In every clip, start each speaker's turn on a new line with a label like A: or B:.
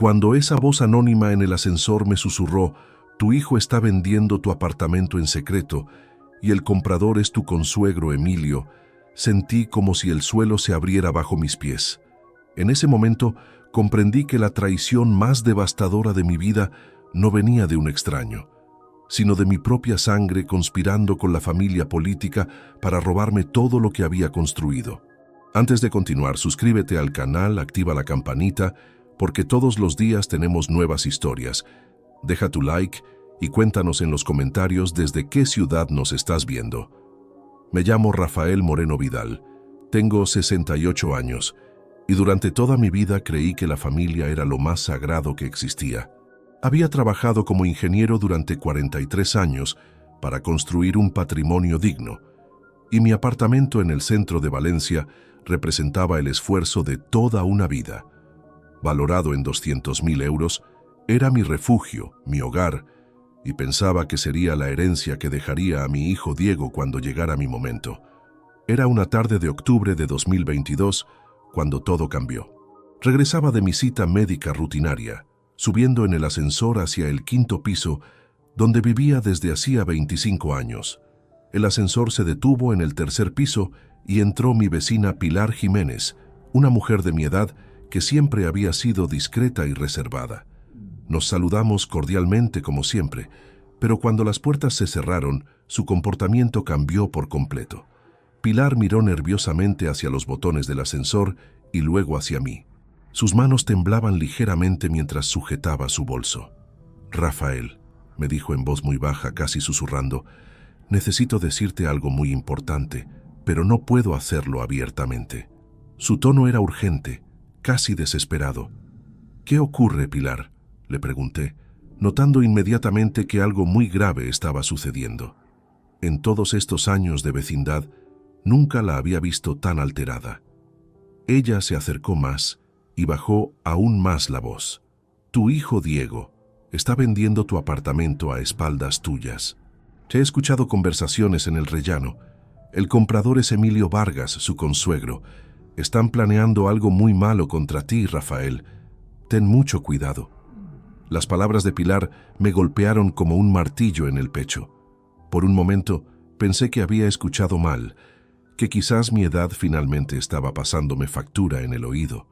A: Cuando esa voz anónima en el ascensor me susurró, tu hijo está vendiendo tu apartamento en secreto y el comprador es tu consuegro Emilio, sentí como si el suelo se abriera bajo mis pies. En ese momento comprendí que la traición más devastadora de mi vida no venía de un extraño, sino de mi propia sangre conspirando con la familia política para robarme todo lo que había construido. Antes de continuar, suscríbete al canal, activa la campanita, porque todos los días tenemos nuevas historias. Deja tu like y cuéntanos en los comentarios desde qué ciudad nos estás viendo. Me llamo Rafael Moreno Vidal, tengo 68 años y durante toda mi vida creí que la familia era lo más sagrado que existía. Había trabajado como ingeniero durante 43 años para construir un patrimonio digno y mi apartamento en el centro de Valencia representaba el esfuerzo de toda una vida. Valorado en 200.000 euros, era mi refugio, mi hogar, y pensaba que sería la herencia que dejaría a mi hijo Diego cuando llegara mi momento. Era una tarde de octubre de 2022 cuando todo cambió. Regresaba de mi cita médica rutinaria, subiendo en el ascensor hacia el 5º piso, donde vivía desde hacía 25 años. El ascensor se detuvo en el 3er piso y entró mi vecina Pilar Jiménez, una mujer de mi edad que siempre había sido discreta y reservada. Nos saludamos cordialmente como siempre, pero cuando las puertas se cerraron, su comportamiento cambió por completo. Pilar miró nerviosamente hacia los botones del ascensor y luego hacia mí. Sus manos temblaban ligeramente mientras sujetaba su bolso. «Rafael», me dijo en voz muy baja, casi susurrando, «necesito decirte algo muy importante, pero no puedo hacerlo abiertamente». Su tono era urgente, casi desesperado. «¿Qué ocurre, Pilar?», le pregunté, notando inmediatamente que algo muy grave estaba sucediendo. En todos estos años de vecindad, nunca la había visto tan alterada. Ella se acercó más y bajó aún más la voz. «Tu hijo Diego está vendiendo tu apartamento a espaldas tuyas. Te he escuchado conversaciones en el rellano. El comprador es Emilio Vargas, su consuegro. Están planeando algo muy malo contra ti, Rafael. Ten mucho cuidado». Las palabras de Pilar me golpearon como un martillo en el pecho. Por un momento pensé que había escuchado mal, que quizás mi edad finalmente estaba pasándome factura en el oído,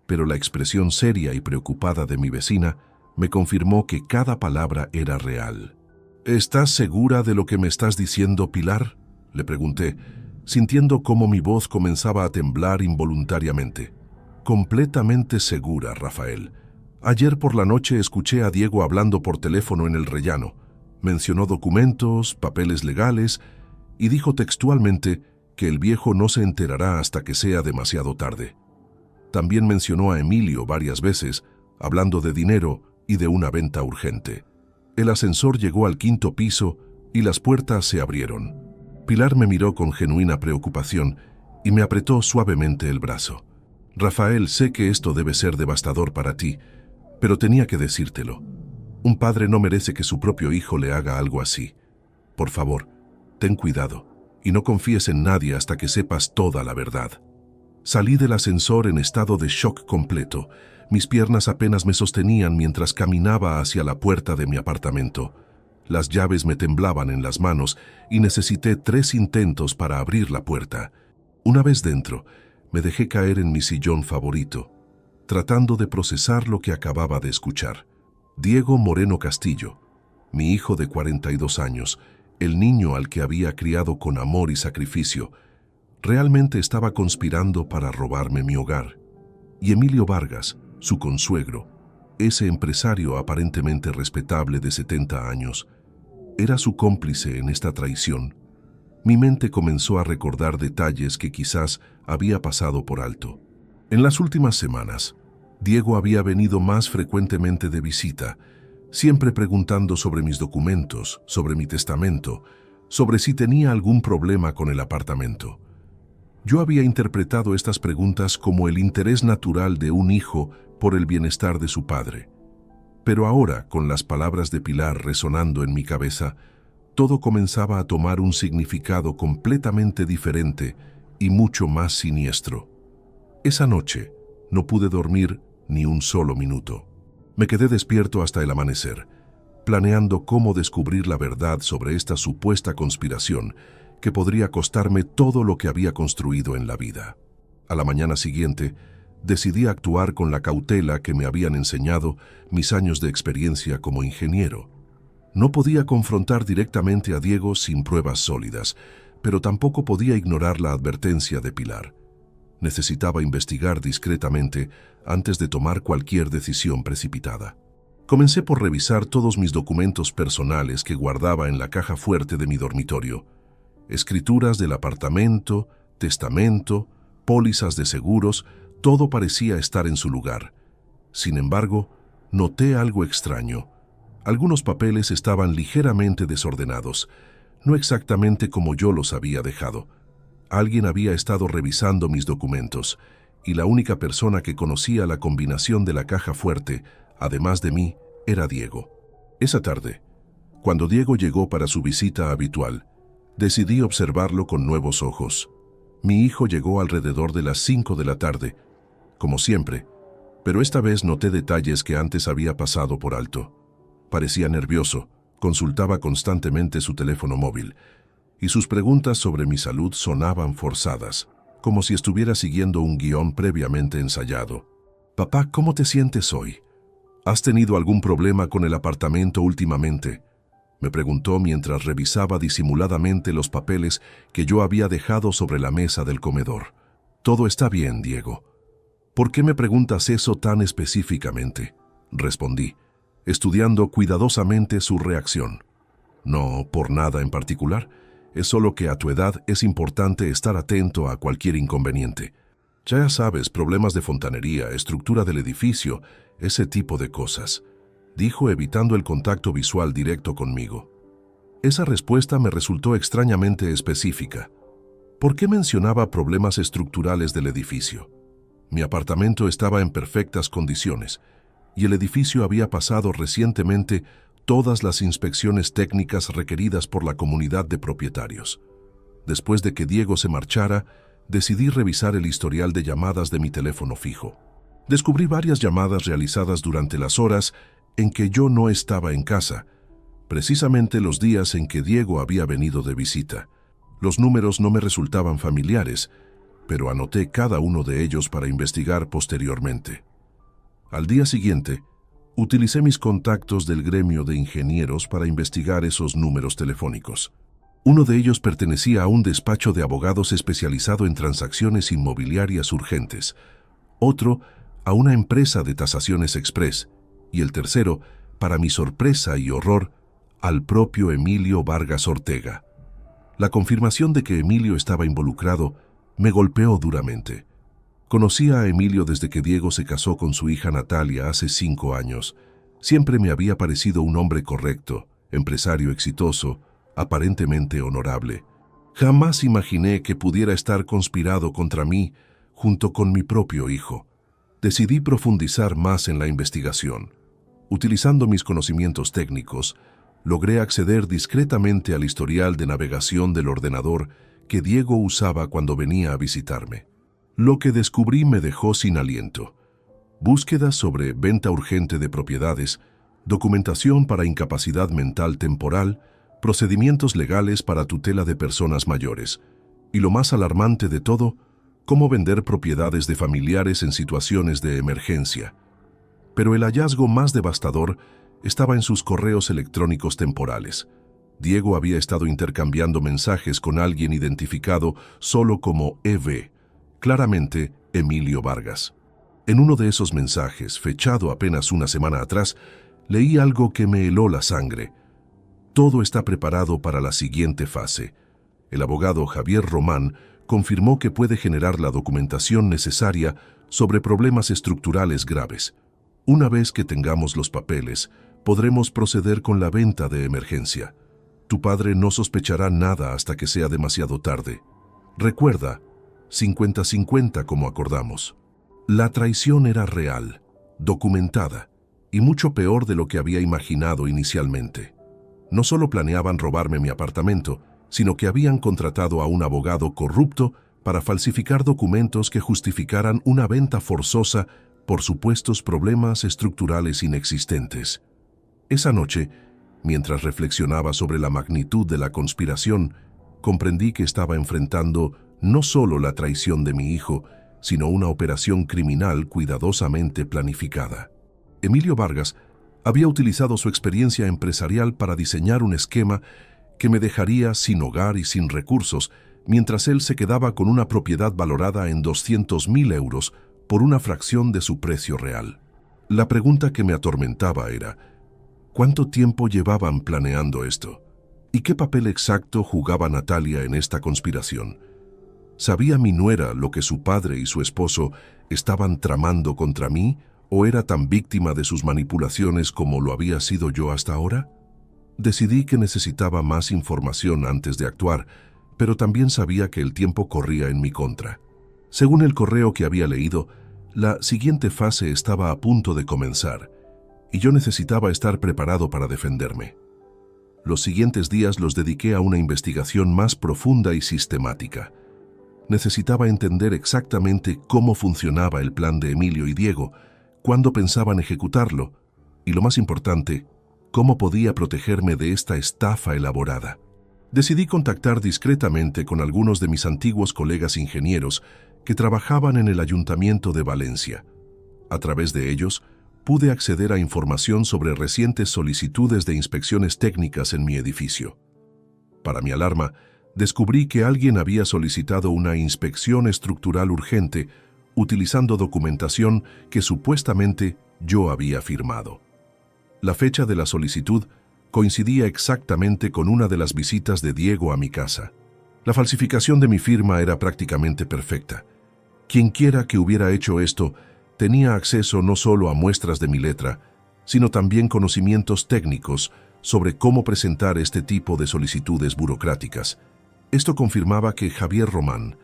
A: pero la expresión seria y preocupada de mi vecina me confirmó que cada palabra era real. «¿Estás segura de lo que me estás diciendo, Pilar?», le pregunté, sintiendo cómo mi voz comenzaba a temblar involuntariamente. «Completamente segura, Rafael. Ayer por la noche escuché a Diego hablando por teléfono en el rellano. Mencionó documentos, papeles legales y dijo textualmente que el viejo no se enterará hasta que sea demasiado tarde. También mencionó a Emilio varias veces, hablando de dinero y de una venta urgente. El ascensor llegó al 5º piso y las puertas se abrieron. Pilar me miró con genuina preocupación y me apretó suavemente el brazo. «Rafael, sé que esto debe ser devastador para ti, pero tenía que decírtelo. Un padre no merece que su propio hijo le haga algo así. Por favor, ten cuidado y no confíes en nadie hasta que sepas toda la verdad». Salí del ascensor en estado de shock completo. Mis piernas apenas me sostenían mientras caminaba hacia la puerta de mi apartamento. Las llaves me temblaban en las manos y necesité 3 intentos para abrir la puerta. Una vez dentro, me dejé caer en mi sillón favorito, tratando de procesar lo que acababa de escuchar. Diego Moreno Castillo, mi hijo de 42 años, el niño al que había criado con amor y sacrificio, realmente estaba conspirando para robarme mi hogar. Y Emilio Vargas, su consuegro, ese empresario aparentemente respetable de 70 años, era su cómplice en esta traición. Mi mente comenzó a recordar detalles que quizás había pasado por alto. En las últimas semanas, Diego había venido más frecuentemente de visita, siempre preguntando sobre mis documentos, sobre mi testamento, sobre si tenía algún problema con el apartamento. Yo había interpretado estas preguntas como el interés natural de un hijo por el bienestar de su padre. Pero ahora, con las palabras de Pilar resonando en mi cabeza, todo comenzaba a tomar un significado completamente diferente y mucho más siniestro. Esa noche no pude dormir ni un solo minuto. Me quedé despierto hasta el amanecer, planeando cómo descubrir la verdad sobre esta supuesta conspiración que podría costarme todo lo que había construido en la vida. A la mañana siguiente, decidí actuar con la cautela que me habían enseñado mis años de experiencia como ingeniero. No podía confrontar directamente a Diego sin pruebas sólidas, pero tampoco podía ignorar la advertencia de Pilar. Necesitaba investigar discretamente antes de tomar cualquier decisión precipitada. Comencé por revisar todos mis documentos personales que guardaba en la caja fuerte de mi dormitorio. Escrituras del apartamento, testamento, pólizas de seguros, todo parecía estar en su lugar. Sin embargo, noté algo extraño. Algunos papeles estaban ligeramente desordenados, no exactamente como yo los había dejado. Alguien había estado revisando mis documentos, y la única persona que conocía la combinación de la caja fuerte, además de mí, era Diego. Esa tarde, cuando Diego llegó para su visita habitual, decidí observarlo con nuevos ojos. Mi hijo llegó alrededor de las 5 de la tarde, como siempre, pero esta vez noté detalles que antes había pasado por alto. Parecía nervioso, consultaba constantemente su teléfono móvil, y sus preguntas sobre mi salud sonaban forzadas, como si estuviera siguiendo un guión previamente ensayado. «Papá, ¿cómo te sientes hoy? ¿Has tenido algún problema con el apartamento últimamente?», me preguntó mientras revisaba disimuladamente los papeles que yo había dejado sobre la mesa del comedor. «Todo está bien, Diego». «¿Por qué me preguntas eso tan específicamente?», respondí, estudiando cuidadosamente su reacción. «No por nada en particular, es solo que a tu edad es importante estar atento a cualquier inconveniente. Ya sabes, problemas de fontanería, estructura del edificio, ese tipo de cosas», dijo evitando el contacto visual directo conmigo. Esa respuesta me resultó extrañamente específica. ¿Por qué mencionaba problemas estructurales del edificio? Mi apartamento estaba en perfectas condiciones, y el edificio había pasado recientemente todas las inspecciones técnicas requeridas por la comunidad de propietarios. Después de que Diego se marchara, decidí revisar el historial de llamadas de mi teléfono fijo. Descubrí varias llamadas realizadas durante las horas en que yo no estaba en casa, precisamente los días en que Diego había venido de visita. Los números no me resultaban familiares, pero anoté cada uno de ellos para investigar posteriormente. Al día siguiente, utilicé mis contactos del gremio de ingenieros para investigar esos números telefónicos. Uno de ellos pertenecía a un despacho de abogados especializado en transacciones inmobiliarias urgentes, otro a una empresa de tasaciones express, y el tercero, para mi sorpresa y horror, al propio Emilio Vargas Ortega. La confirmación de que Emilio estaba involucrado me golpeó duramente. Conocía a Emilio desde que Diego se casó con su hija Natalia hace 5 años. Siempre me había parecido un hombre correcto, empresario exitoso, aparentemente honorable. Jamás imaginé que pudiera estar conspirado contra mí junto con mi propio hijo. Decidí profundizar más en la investigación. Utilizando mis conocimientos técnicos, logré acceder discretamente al historial de navegación del ordenador que Diego usaba cuando venía a visitarme. Lo que descubrí me dejó sin aliento. Búsquedas sobre venta urgente de propiedades, documentación para incapacidad mental temporal, procedimientos legales para tutela de personas mayores, y lo más alarmante de todo, cómo vender propiedades de familiares en situaciones de emergencia. Pero el hallazgo más devastador estaba en sus correos electrónicos temporales. Diego había estado intercambiando mensajes con alguien identificado solo como EV, claramente Emilio Vargas. En uno de esos mensajes, fechado apenas una semana atrás, leí algo que me heló la sangre. Todo está preparado para la siguiente fase. El abogado Javier Román confirmó que puede generar la documentación necesaria sobre problemas estructurales graves. Una vez que tengamos los papeles, podremos proceder con la venta de emergencia. Tu padre no sospechará nada hasta que sea demasiado tarde. Recuerda, 50-50 como acordamos. La traición era real, documentada, y mucho peor de lo que había imaginado inicialmente. No solo planeaban robarme mi apartamento, sino que habían contratado a un abogado corrupto para falsificar documentos que justificaran una venta forzosa por supuestos problemas estructurales inexistentes. Esa noche, mientras reflexionaba sobre la magnitud de la conspiración, comprendí que estaba enfrentando no solo la traición de mi hijo, sino una operación criminal cuidadosamente planificada. Emilio Vargas había utilizado su experiencia empresarial para diseñar un esquema que me dejaría sin hogar y sin recursos, mientras él se quedaba con una propiedad valorada en 200.000 euros por una fracción de su precio real. La pregunta que me atormentaba era, ¿cuánto tiempo llevaban planeando esto? ¿Y qué papel exacto jugaba Natalia en esta conspiración? ¿Sabía mi nuera lo que su padre y su esposo estaban tramando contra mí, o era tan víctima de sus manipulaciones como lo había sido yo hasta ahora? Decidí que necesitaba más información antes de actuar, pero también sabía que el tiempo corría en mi contra. Según el correo que había leído, la siguiente fase estaba a punto de comenzar, y yo necesitaba estar preparado para defenderme. Los siguientes días los dediqué a una investigación más profunda y sistemática. Necesitaba entender exactamente cómo funcionaba el plan de Emilio y Diego, cuándo pensaban ejecutarlo, y lo más importante, cómo podía protegerme de esta estafa elaborada. Decidí contactar discretamente con algunos de mis antiguos colegas ingenieros que trabajaban en el Ayuntamiento de Valencia. A través de ellos, pude acceder a información sobre recientes solicitudes de inspecciones técnicas en mi edificio. Para mi alarma, descubrí que alguien había solicitado una inspección estructural urgente utilizando documentación que supuestamente yo había firmado. La fecha de la solicitud coincidía exactamente con una de las visitas de Diego a mi casa. La falsificación de mi firma era prácticamente perfecta. Quienquiera que hubiera hecho esto tenía acceso no solo a muestras de mi letra, sino también conocimientos técnicos sobre cómo presentar este tipo de solicitudes burocráticas. Esto confirmaba que Javier Román,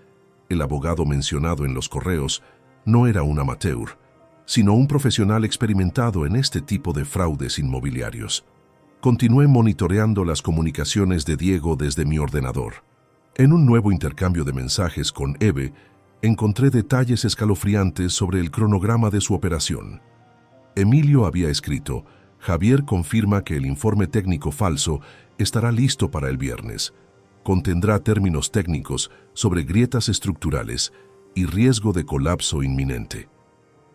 A: el abogado mencionado en los correos, no era un amateur, sino un profesional experimentado en este tipo de fraudes inmobiliarios. Continué monitoreando las comunicaciones de Diego desde mi ordenador. En un nuevo intercambio de mensajes con Eve, encontré detalles escalofriantes sobre el cronograma de su operación. Emilio había escrito, Javier confirma que el informe técnico falso estará listo para el viernes. Contendrá términos técnicos sobre grietas estructurales y riesgo de colapso inminente.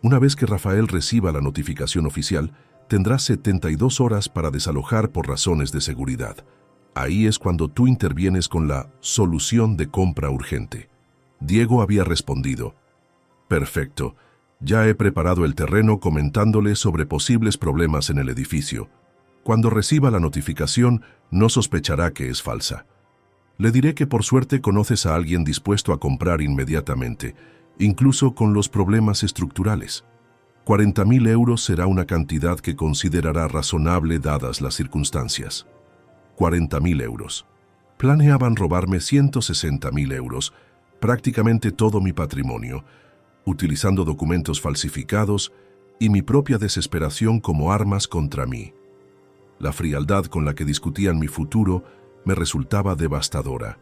A: Una vez que Rafael reciba la notificación oficial, tendrá 72 horas para desalojar por razones de seguridad. Ahí es cuando tú intervienes con la solución de compra urgente. Diego había respondido, perfecto, ya he preparado el terreno comentándole sobre posibles problemas en el edificio. Cuando reciba la notificación, no sospechará que es falsa. Le diré que por suerte conoces a alguien dispuesto a comprar inmediatamente, incluso con los problemas estructurales. 40.000 euros será una cantidad que considerará razonable dadas las circunstancias. 40.000 euros. Planeaban robarme 160.000 euros, prácticamente todo mi patrimonio, utilizando documentos falsificados y mi propia desesperación como armas contra mí. La frialdad con la que discutían mi futuro me resultaba devastadora.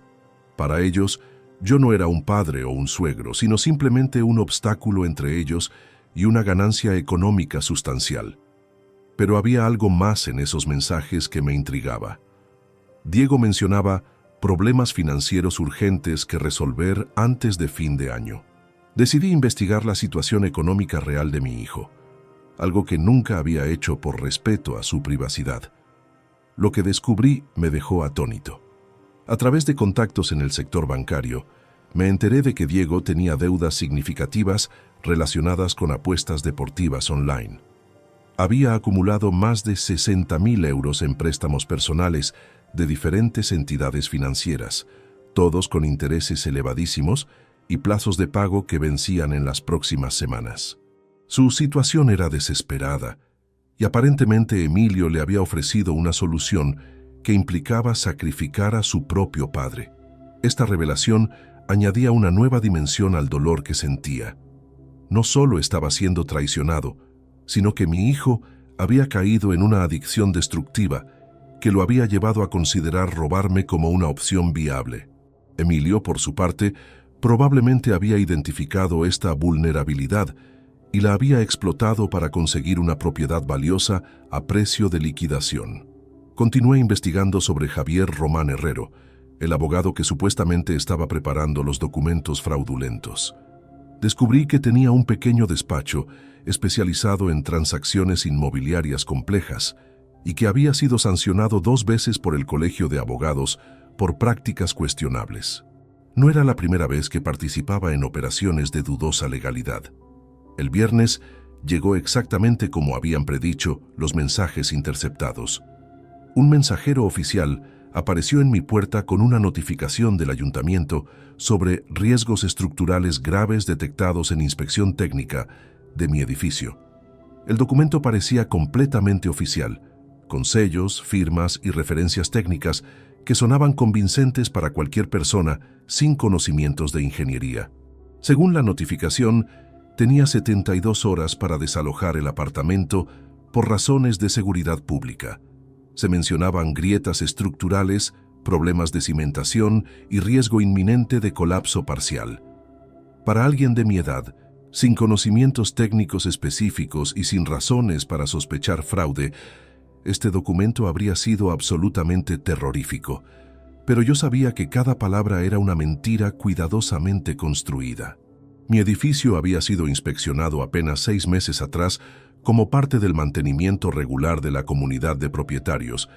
A: Para ellos, yo no era un padre o un suegro, sino simplemente un obstáculo entre ellos y una ganancia económica sustancial. Pero había algo más en esos mensajes que me intrigaba. Diego mencionaba problemas financieros urgentes que resolver antes de fin de año. Decidí investigar la situación económica real de mi hijo, algo que nunca había hecho por respeto a su privacidad. Lo que descubrí me dejó atónito. A través de contactos en el sector bancario, me enteré de que Diego tenía deudas significativas relacionadas con apuestas deportivas online. Había acumulado más de 60.000 euros en préstamos personales de diferentes entidades financieras, todos con intereses elevadísimos y plazos de pago que vencían en las próximas semanas. Su situación era desesperada, y aparentemente Emilio le había ofrecido una solución que implicaba sacrificar a su propio padre. Esta revelación añadía una nueva dimensión al dolor que sentía. No solo estaba siendo traicionado, sino que mi hijo había caído en una adicción destructiva que lo había llevado a considerar robarme como una opción viable. Emilio, por su parte, probablemente había identificado esta vulnerabilidad y la había explotado para conseguir una propiedad valiosa a precio de liquidación. Continué investigando sobre Javier Román Herrero, el abogado que supuestamente estaba preparando los documentos fraudulentos. Descubrí que tenía un pequeño despacho especializado en transacciones inmobiliarias complejas y que había sido sancionado 2 veces por el Colegio de Abogados por prácticas cuestionables. No era la primera vez que participaba en operaciones de dudosa legalidad. El viernes llegó exactamente como habían predicho los mensajes interceptados. Un mensajero oficial apareció en mi puerta con una notificación del ayuntamiento sobre riesgos estructurales graves detectados en inspección técnica de mi edificio. El documento parecía completamente oficial, con sellos, firmas y referencias técnicas que sonaban convincentes para cualquier persona sin conocimientos de ingeniería. Según la notificación, tenía 72 horas para desalojar el apartamento por razones de seguridad pública. Se mencionaban grietas estructurales, problemas de cimentación y riesgo inminente de colapso parcial. Para alguien de mi edad, sin conocimientos técnicos específicos y sin razones para sospechar fraude, este documento habría sido absolutamente terrorífico, pero yo sabía que cada palabra era una mentira cuidadosamente construida. Mi edificio había sido inspeccionado apenas 6 meses atrás como parte del mantenimiento regular de la comunidad de propietarios,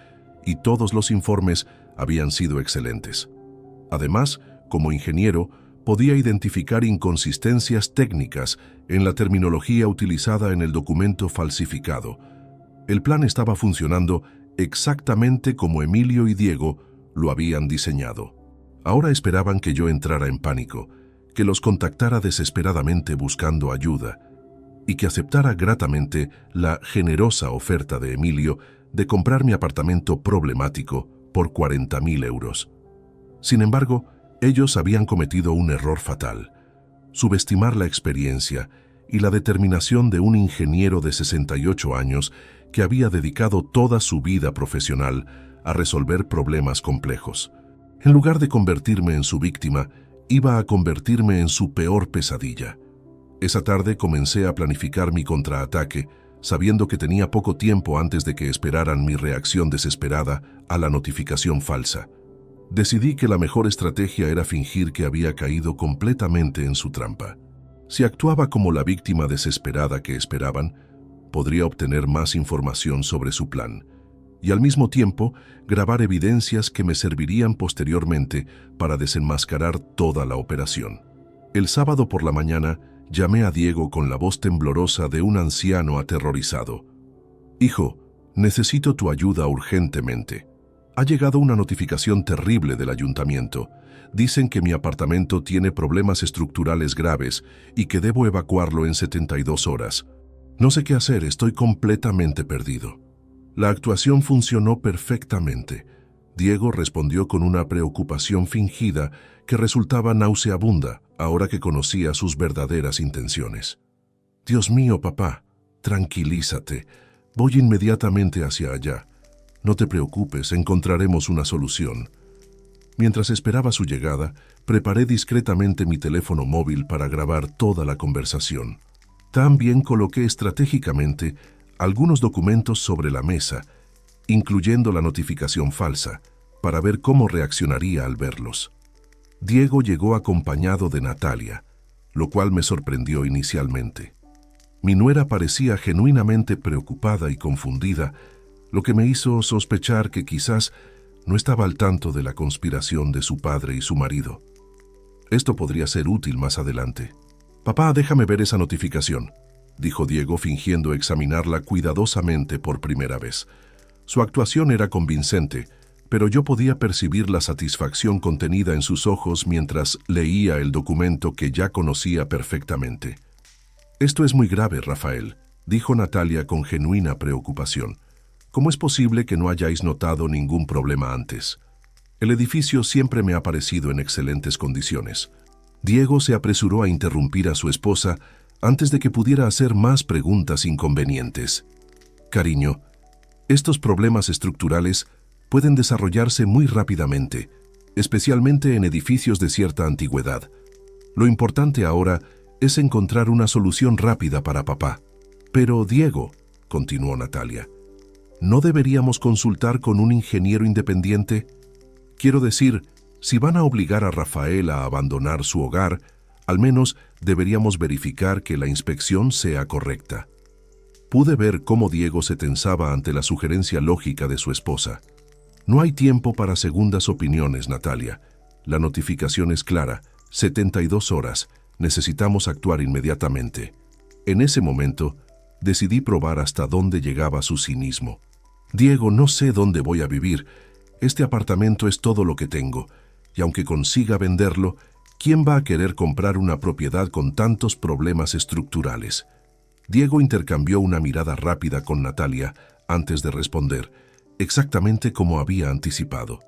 A: y todos los informes habían sido excelentes. Además, como ingeniero, podía identificar inconsistencias técnicas en la terminología utilizada en el documento falsificado. El plan estaba funcionando exactamente como Emilio y Diego lo habían diseñado. Ahora esperaban que yo entrara en pánico, que los contactara desesperadamente buscando ayuda, y que aceptara gratamente la generosa oferta de Emilio de comprar mi apartamento problemático por 40.000 euros. Sin embargo, ellos habían cometido un error fatal: subestimar la experiencia y la determinación de un ingeniero de 68 años que había dedicado toda su vida profesional a resolver problemas complejos. En lugar de convertirme en su víctima, iba a convertirme en su peor pesadilla. Esa tarde comencé a planificar mi contraataque, sabiendo que tenía poco tiempo antes de que esperaran mi reacción desesperada a la notificación falsa. Decidí que la mejor estrategia era fingir que había caído completamente en su trampa. Si actuaba como la víctima desesperada que esperaban, podría obtener más información sobre su plan, y al mismo tiempo grabar evidencias que me servirían posteriormente para desenmascarar toda la operación. El sábado por la mañana, llamé a Diego con la voz temblorosa de un anciano aterrorizado. «Hijo, necesito tu ayuda urgentemente. Ha llegado una notificación terrible del ayuntamiento. Dicen que mi apartamento tiene problemas estructurales graves y que debo evacuarlo en 72 horas. No sé qué hacer, estoy completamente perdido». La actuación funcionó perfectamente. Diego respondió con una preocupación fingida que resultaba nauseabunda ahora que conocía sus verdaderas intenciones. «Dios mío, papá, tranquilízate. Voy inmediatamente hacia allá. No te preocupes, encontraremos una solución». Mientras esperaba su llegada, preparé discretamente mi teléfono móvil para grabar toda la conversación. También coloqué estratégicamente algunos documentos sobre la mesa, incluyendo la notificación falsa, para ver cómo reaccionaría al verlos. Diego llegó acompañado de Natalia, lo cual me sorprendió inicialmente. Mi nuera parecía genuinamente preocupada y confundida, lo que me hizo sospechar que quizás no estaba al tanto de la conspiración de su padre y su marido. Esto podría ser útil más adelante. «Papá, déjame ver esa notificación», dijo Diego fingiendo examinarla cuidadosamente por primera vez. Su actuación era convincente, pero yo podía percibir la satisfacción contenida en sus ojos mientras leía el documento que ya conocía perfectamente. «Esto es muy grave, Rafael», dijo Natalia con genuina preocupación. «¿Cómo es posible que no hayáis notado ningún problema antes? El edificio siempre me ha parecido en excelentes condiciones». Diego se apresuró a interrumpir a su esposa antes de que pudiera hacer más preguntas inconvenientes. «Cariño, estos problemas estructurales pueden desarrollarse muy rápidamente, especialmente en edificios de cierta antigüedad. Lo importante ahora es encontrar una solución rápida para papá. Pero, Diego, continuó Natalia, ¿no deberíamos consultar con un ingeniero independiente? Quiero decir, si van a obligar a Rafael a abandonar su hogar, al menos deberíamos verificar que la inspección sea correcta. Pude ver cómo Diego se tensaba ante la sugerencia lógica de su esposa. No hay tiempo para segundas opiniones, Natalia. La notificación es clara, 72 horas, necesitamos actuar inmediatamente. En ese momento, decidí probar hasta dónde llegaba su cinismo. Diego, no sé dónde voy a vivir. Este apartamento es todo lo que tengo, y aunque consiga venderlo, ¿quién va a querer comprar una propiedad con tantos problemas estructurales? Diego intercambió una mirada rápida con Natalia antes de responder, exactamente como había anticipado.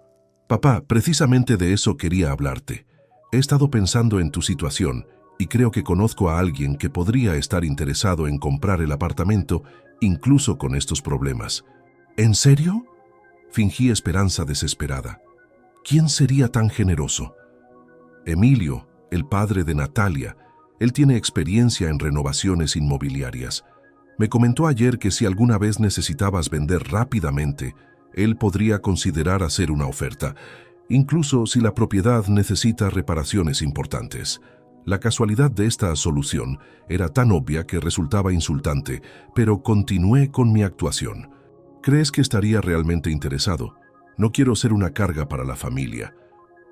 A: Papá, precisamente de eso quería hablarte. He estado pensando en tu situación y creo que conozco a alguien que podría estar interesado en comprar el apartamento, incluso con estos problemas. ¿En serio? Fingí esperanza desesperada. ¿Quién sería tan generoso? Emilio, el padre de Natalia. Él tiene experiencia en renovaciones inmobiliarias. Me comentó ayer que si alguna vez necesitabas vender rápidamente, él podría considerar hacer una oferta, incluso si la propiedad necesita reparaciones importantes. La casualidad de esta solución era tan obvia que resultaba insultante, pero continué con mi actuación. ¿Crees que estaría realmente interesado? No quiero ser una carga para la familia.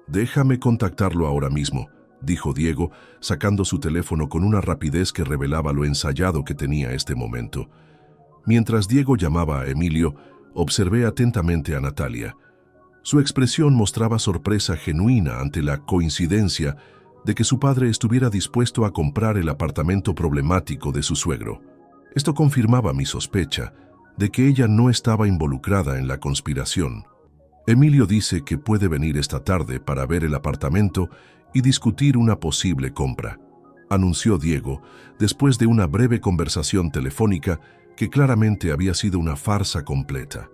A: Déjame contactarlo ahora mismo, dijo Diego, sacando su teléfono con una rapidez que revelaba lo ensayado que tenía este momento. Mientras Diego llamaba a Emilio, observé atentamente a Natalia. Su expresión mostraba sorpresa genuina ante la coincidencia de que su padre estuviera dispuesto a comprar el apartamento problemático de su suegro. Esto confirmaba mi sospecha de que ella no estaba involucrada en la conspiración. Emilio dice que puede venir esta tarde para ver el apartamento y discutir una posible compra, anunció Diego, después de una breve conversación telefónica que claramente había sido una farsa completa.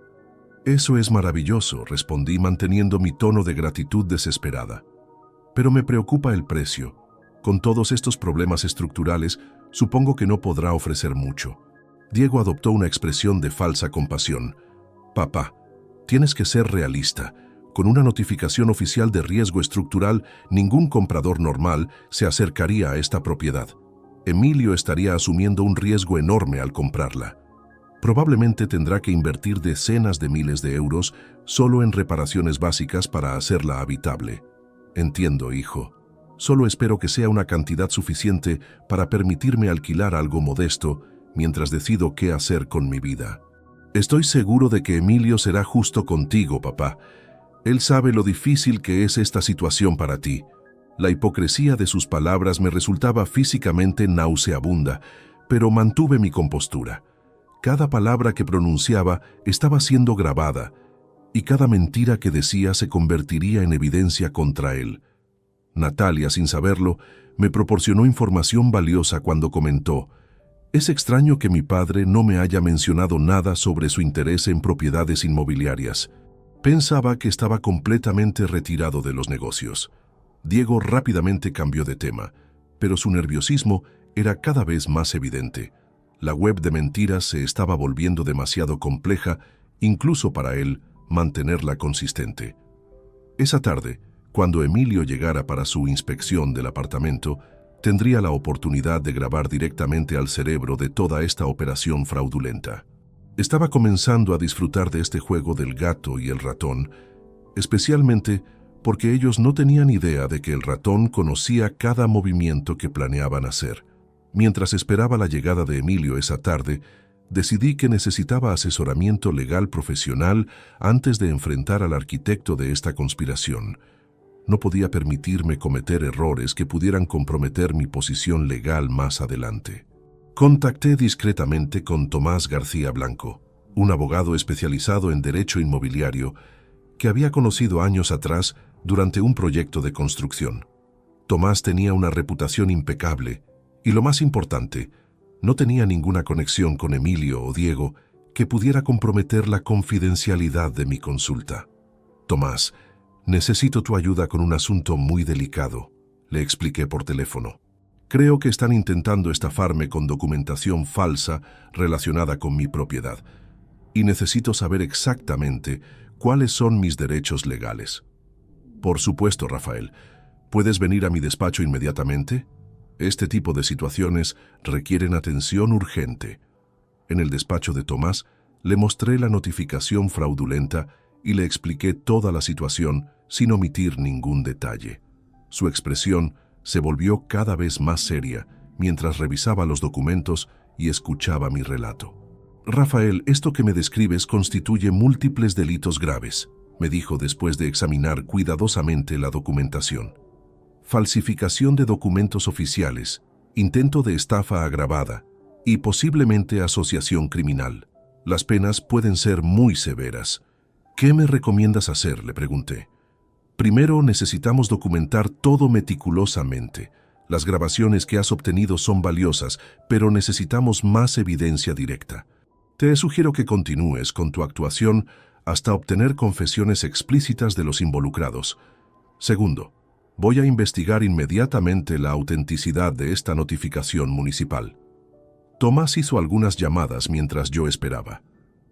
A: Eso es maravilloso, respondí manteniendo mi tono de gratitud desesperada. Pero me preocupa el precio. Con todos estos problemas estructurales, supongo que no podrá ofrecer mucho. Diego adoptó una expresión de falsa compasión. Papá, tienes que ser realista. Con una notificación oficial de riesgo estructural, ningún comprador normal se acercaría a esta propiedad. Emilio estaría asumiendo un riesgo enorme al comprarla. Probablemente tendrá que invertir decenas de miles de euros solo en reparaciones básicas para hacerla habitable. Entiendo, hijo. Solo espero que sea una cantidad suficiente para permitirme alquilar algo modesto mientras decido qué hacer con mi vida. Estoy seguro de que Emilio será justo contigo, papá. Él sabe lo difícil que es esta situación para ti. La hipocresía de sus palabras me resultaba físicamente nauseabunda, pero mantuve mi compostura. Cada palabra que pronunciaba estaba siendo grabada, y cada mentira que decía se convertiría en evidencia contra él. Natalia, sin saberlo, me proporcionó información valiosa cuando comentó: «Es extraño que mi padre no me haya mencionado nada sobre su interés en propiedades inmobiliarias. Pensaba que estaba completamente retirado de los negocios». Diego rápidamente cambió de tema, pero su nerviosismo era cada vez más evidente. La web de mentiras se estaba volviendo demasiado compleja, incluso para él, mantenerla consistente. Esa tarde, cuando Emilio llegara para su inspección del apartamento, tendría la oportunidad de grabar directamente al cerebro de toda esta operación fraudulenta. Estaba comenzando a disfrutar de este juego del gato y el ratón, especialmente porque ellos no tenían idea de que el ratón conocía cada movimiento que planeaban hacer. Mientras esperaba la llegada de Emilio esa tarde, decidí que necesitaba asesoramiento legal profesional antes de enfrentar al arquitecto de esta conspiración. No podía permitirme cometer errores que pudieran comprometer mi posición legal más adelante. Contacté discretamente con Tomás García Blanco, un abogado especializado en derecho inmobiliario que había conocido años atrás durante un proyecto de construcción. Tomás tenía una reputación impecable y, lo más importante, no tenía ninguna conexión con Emilio o Diego que pudiera comprometer la confidencialidad de mi consulta. «Tomás, necesito tu ayuda con un asunto muy delicado», le expliqué por teléfono. Creo que están intentando estafarme con documentación falsa relacionada con mi propiedad, y necesito saber exactamente cuáles son mis derechos legales. Por supuesto, Rafael. ¿Puedes venir a mi despacho inmediatamente? Este tipo de situaciones requieren atención urgente. En el despacho de Tomás, le mostré la notificación fraudulenta y le expliqué toda la situación sin omitir ningún detalle. Su expresión se volvió cada vez más seria mientras revisaba los documentos y escuchaba mi relato. Rafael, esto que me describes constituye múltiples delitos graves, me dijo después de examinar cuidadosamente la documentación. Falsificación de documentos oficiales, intento de estafa agravada y posiblemente asociación criminal. Las penas pueden ser muy severas. ¿Qué me recomiendas hacer?, le pregunté. Primero, necesitamos documentar todo meticulosamente. Las grabaciones que has obtenido son valiosas, pero necesitamos más evidencia directa. Te sugiero que continúes con tu actuación hasta obtener confesiones explícitas de los involucrados. Segundo, voy a investigar inmediatamente la autenticidad de esta notificación municipal. Tomás hizo algunas llamadas mientras yo esperaba.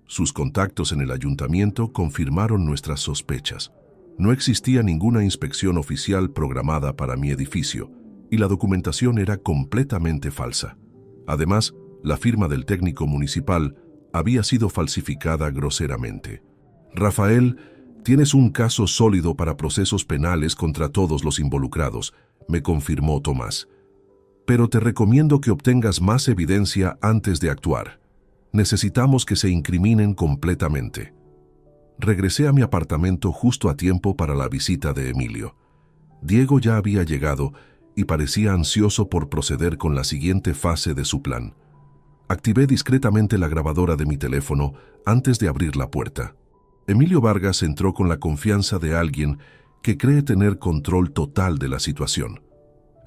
A: Sus contactos en el ayuntamiento confirmaron nuestras sospechas. No existía ninguna inspección oficial programada para mi edificio, y la documentación era completamente falsa. Además, la firma del técnico municipal había sido falsificada groseramente. Rafael, tienes un caso sólido para procesos penales contra todos los involucrados, me confirmó Tomás. Pero te recomiendo que obtengas más evidencia antes de actuar. Necesitamos que se incriminen completamente. Regresé a mi apartamento justo a tiempo para la visita de Emilio. Diego ya había llegado y parecía ansioso por proceder con la siguiente fase de su plan. Activé discretamente la grabadora de mi teléfono antes de abrir la puerta. Emilio Vargas entró con la confianza de alguien que cree tener control total de la situación.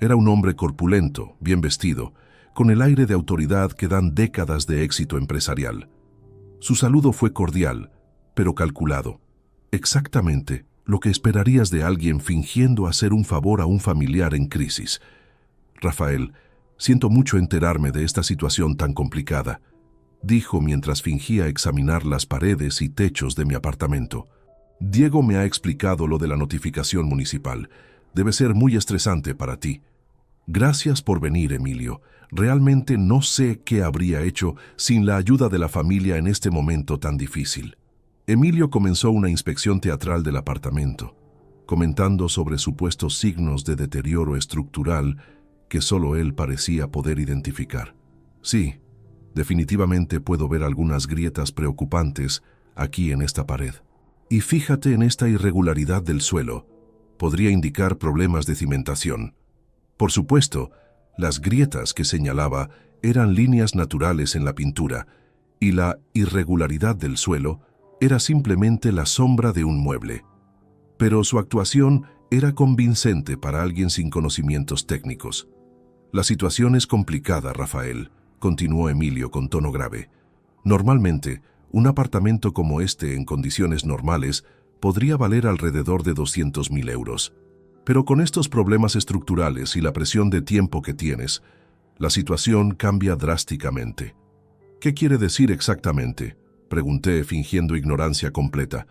A: Era un hombre corpulento, bien vestido, con el aire de autoridad que dan décadas de éxito empresarial. Su saludo fue cordial, pero calculado. Exactamente lo que esperarías de alguien fingiendo hacer un favor a un familiar en crisis. Rafael, siento mucho enterarme de esta situación tan complicada, dijo mientras fingía examinar las paredes y techos de mi apartamento. Diego me ha explicado lo de la notificación municipal. Debe ser muy estresante para ti. Gracias por venir, Emilio. Realmente no sé qué habría hecho sin la ayuda de la familia en este momento tan difícil. Emilio comenzó una inspección teatral del apartamento, comentando sobre supuestos signos de deterioro estructural que solo él parecía poder identificar. Sí, definitivamente puedo ver algunas grietas preocupantes aquí en esta pared. Y fíjate en esta irregularidad del suelo. Podría indicar problemas de cimentación. Por supuesto, las grietas que señalaba eran líneas naturales en la pintura, y la irregularidad del suelo era simplemente la sombra de un mueble. Pero su actuación era convincente para alguien sin conocimientos técnicos. La situación es complicada, Rafael, continuó Emilio con tono grave. Normalmente, un apartamento como este en condiciones normales podría valer alrededor de 200.000 euros. Pero con estos problemas estructurales y la presión de tiempo que tienes, la situación cambia drásticamente. ¿Qué quiere decir exactamente?, pregunté fingiendo ignorancia completa.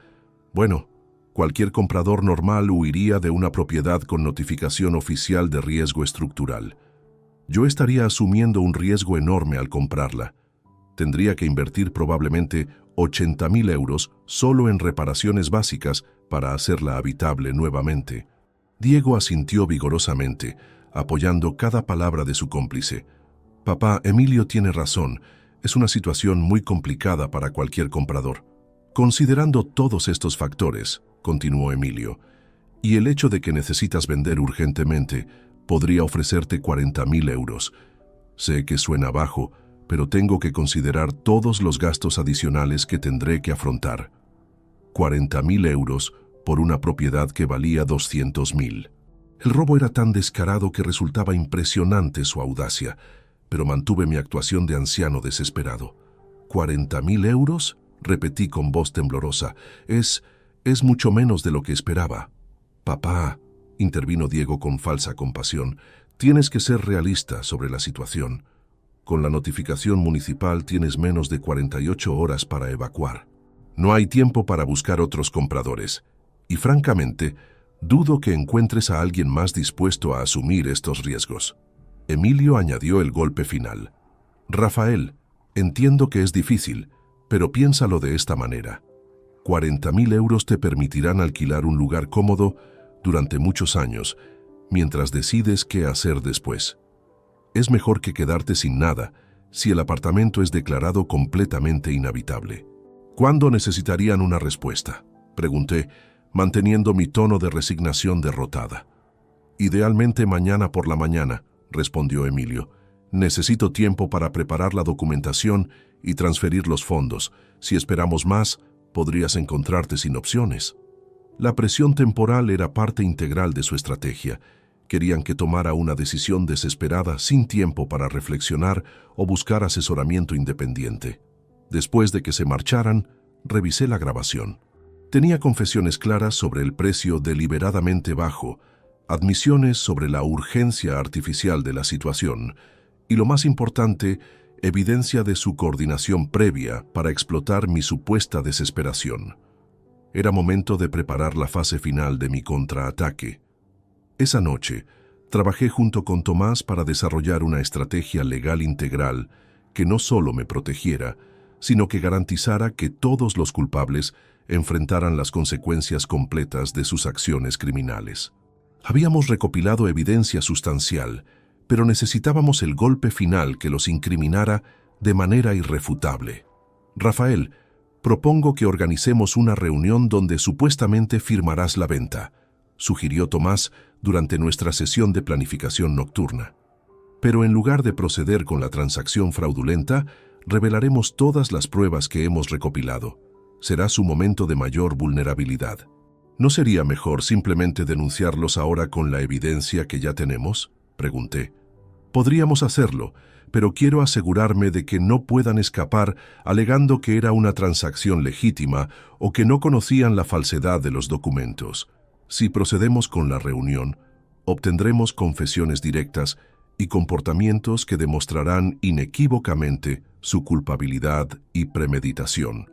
A: Bueno, cualquier comprador normal huiría de una propiedad con notificación oficial de riesgo estructural. Yo estaría asumiendo un riesgo enorme al comprarla. Tendría que invertir probablemente 80.000 euros solo en reparaciones básicas para hacerla habitable nuevamente. Diego asintió vigorosamente, apoyando cada palabra de su cómplice. Papá, Emilio tiene razón. Es una situación muy complicada para cualquier comprador. Considerando todos estos factores, continuó Emilio, y el hecho de que necesitas vender urgentemente, podría ofrecerte 40.000 euros. Sé que suena bajo, pero tengo que considerar todos los gastos adicionales que tendré que afrontar. 40.000 euros por una propiedad que valía 200.000. El robo era tan descarado que resultaba impresionante su audacia, pero mantuve mi actuación de anciano desesperado. ¿40.000 euros? Repetí con voz temblorosa. Es mucho menos de lo que esperaba. Papá, intervino Diego con falsa compasión, Tienes que ser realista sobre la situación. Con la notificación municipal tienes menos de 48 horas para evacuar. No hay tiempo para buscar otros compradores. Y francamente, dudo que encuentres a alguien más dispuesto a asumir estos riesgos. Emilio añadió el golpe final. Rafael, entiendo que es difícil, pero piénsalo de esta manera. 40.000 euros te permitirán alquilar un lugar cómodo durante muchos años, mientras decides qué hacer después. Es mejor que quedarte sin nada si el apartamento es declarado completamente inhabitable. ¿Cuándo necesitarían una respuesta?, pregunté, manteniendo mi tono de resignación derrotada. Idealmente mañana por la mañana, respondió Emilio. Necesito tiempo para preparar la documentación y transferir los fondos. Si esperamos más, podrías encontrarte sin opciones. La presión temporal era parte integral de su estrategia. Querían que tomara una decisión desesperada sin tiempo para reflexionar o buscar asesoramiento independiente. Después de que se marcharan, revisé la grabación. Tenía confesiones claras sobre el precio deliberadamente bajo, admisiones sobre la urgencia artificial de la situación y, lo más importante, evidencia de su coordinación previa para explotar mi supuesta desesperación. Era momento de preparar la fase final de mi contraataque. Esa noche, trabajé junto con Tomás para desarrollar una estrategia legal integral que no solo me protegiera, sino que garantizara que todos los culpables enfrentaran las consecuencias completas de sus acciones criminales. Habíamos recopilado evidencia sustancial, pero necesitábamos el golpe final que los incriminara de manera irrefutable. Rafael, propongo que organicemos una reunión donde supuestamente firmarás la venta, sugirió Tomás durante nuestra sesión de planificación nocturna. Pero en lugar de proceder con la transacción fraudulenta, revelaremos todas las pruebas que hemos recopilado. Será su momento de mayor vulnerabilidad. ¿No sería mejor simplemente denunciarlos ahora con la evidencia que ya tenemos?, pregunté. Podríamos hacerlo, pero quiero asegurarme de que no puedan escapar alegando que era una transacción legítima o que no conocían la falsedad de los documentos. Si procedemos con la reunión, obtendremos confesiones directas y comportamientos que demostrarán inequívocamente su culpabilidad y premeditación.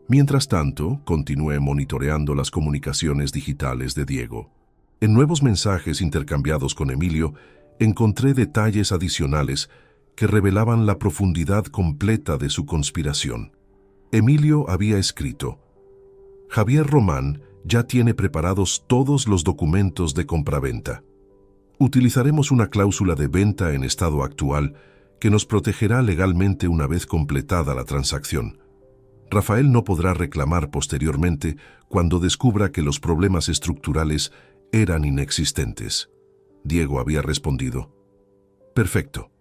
A: Mientras tanto, continué monitoreando las comunicaciones digitales de Diego. En nuevos mensajes intercambiados con Emilio, encontré detalles adicionales que revelaban la profundidad completa de su conspiración. Emilio había escrito: Javier Román ya tiene preparados todos los documentos de compraventa. Utilizaremos una cláusula de venta en estado actual que nos protegerá legalmente una vez completada la transacción. Rafael no podrá reclamar posteriormente cuando descubra que los problemas estructurales eran inexistentes. Diego había respondido: Perfecto.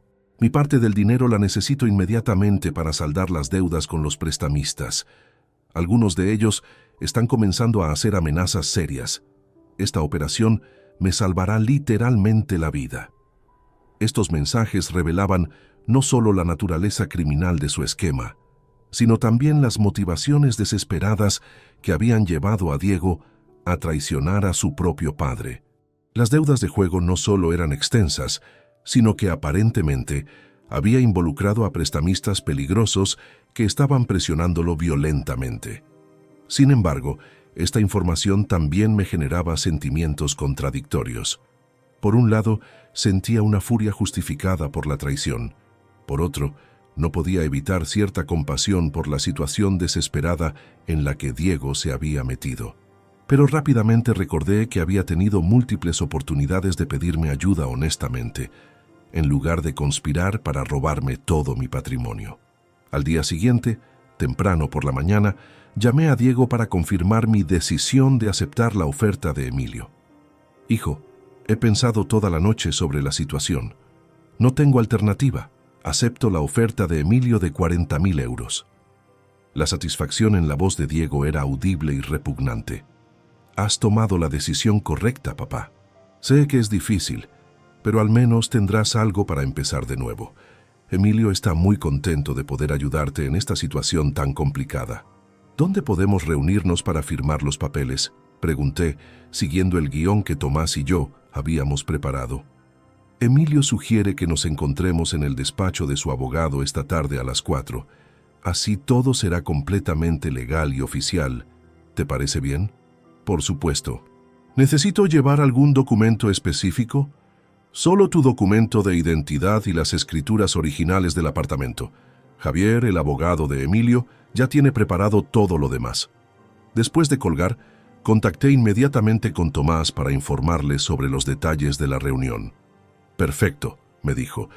A: Mi parte del dinero la necesito inmediatamente para saldar las deudas con los prestamistas. Algunos de ellos están comenzando a hacer amenazas serias. Esta operación me salvará literalmente la vida. Estos mensajes revelaban no solo la naturaleza criminal de su esquema, sino también las motivaciones desesperadas que habían llevado a Diego a traicionar a su propio padre. Las deudas de juego no solo eran extensas, sino que aparentemente había involucrado a prestamistas peligrosos que estaban presionándolo violentamente. Sin embargo, esta información también me generaba sentimientos contradictorios. Por un lado, sentía una furia justificada por la traición. Por otro, no podía evitar cierta compasión por la situación desesperada en la que Diego se había metido. Pero rápidamente recordé que había tenido múltiples oportunidades de pedirme ayuda honestamente, en lugar de conspirar para robarme todo mi patrimonio. Al día siguiente, temprano por la mañana, llamé a Diego para confirmar mi decisión de aceptar la oferta de Emilio. Hijo, he pensado toda la noche sobre la situación. No tengo alternativa. Acepto la oferta de Emilio de 40.000 euros. La satisfacción en la voz de Diego era audible y repugnante. Has tomado la decisión correcta, papá. Sé que es difícil, pero al menos tendrás algo para empezar de nuevo. Emilio está muy contento de poder ayudarte en esta situación tan complicada. ¿Dónde podemos reunirnos para firmar los papeles?, pregunté, siguiendo el guión que Tomás y yo habíamos preparado. Emilio sugiere que nos encontremos en el despacho de su abogado esta tarde a las 4. Así todo será completamente legal y oficial. ¿Te parece bien? Por supuesto. ¿Necesito llevar algún documento específico? Solo tu documento de identidad y las escrituras originales del apartamento. Javier, el abogado de Emilio, ya tiene preparado todo lo demás. Después de colgar, contacté inmediatamente con Tomás para informarle sobre los detalles de la reunión. Perfecto, me dijo.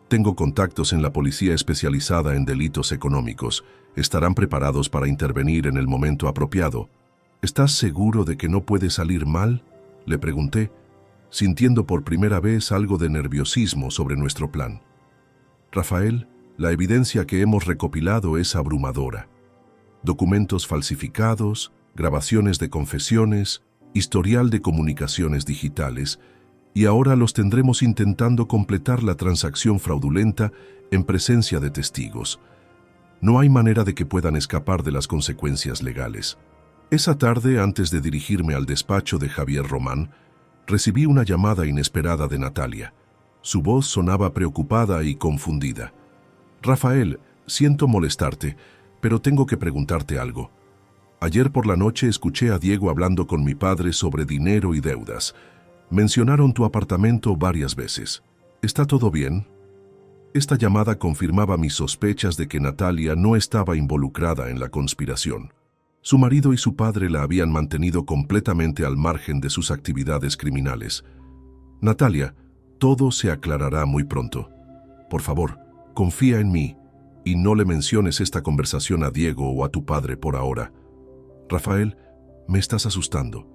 A: Tengo contactos en la policía especializada en delitos económicos. Estarán preparados para intervenir en el momento apropiado. ¿Estás seguro de que no puede salir mal?, le pregunté, sintiendo por primera vez algo de nerviosismo sobre nuestro plan. Rafael, la evidencia que hemos recopilado es abrumadora. Documentos falsificados, grabaciones de confesiones, historial de comunicaciones digitales, y ahora los tendremos intentando completar la transacción fraudulenta en presencia de testigos. No hay manera de que puedan escapar de las consecuencias legales. Esa tarde, antes de dirigirme al despacho de Javier Román, recibí una llamada inesperada de Natalia. Su voz sonaba preocupada y confundida. «Rafael, siento molestarte, pero tengo que preguntarte algo. Ayer por la noche escuché a Diego hablando con mi padre sobre dinero y deudas. Mencionaron tu apartamento varias veces. ¿Está todo bien?» Esta llamada confirmaba mis sospechas de que Natalia no estaba involucrada en la conspiración. Su marido y su padre la habían mantenido completamente al margen de sus actividades criminales. «Natalia, todo se aclarará muy pronto. Por favor, confía en mí y no le menciones esta conversación a Diego o a tu padre por ahora. Rafael, me estás asustando.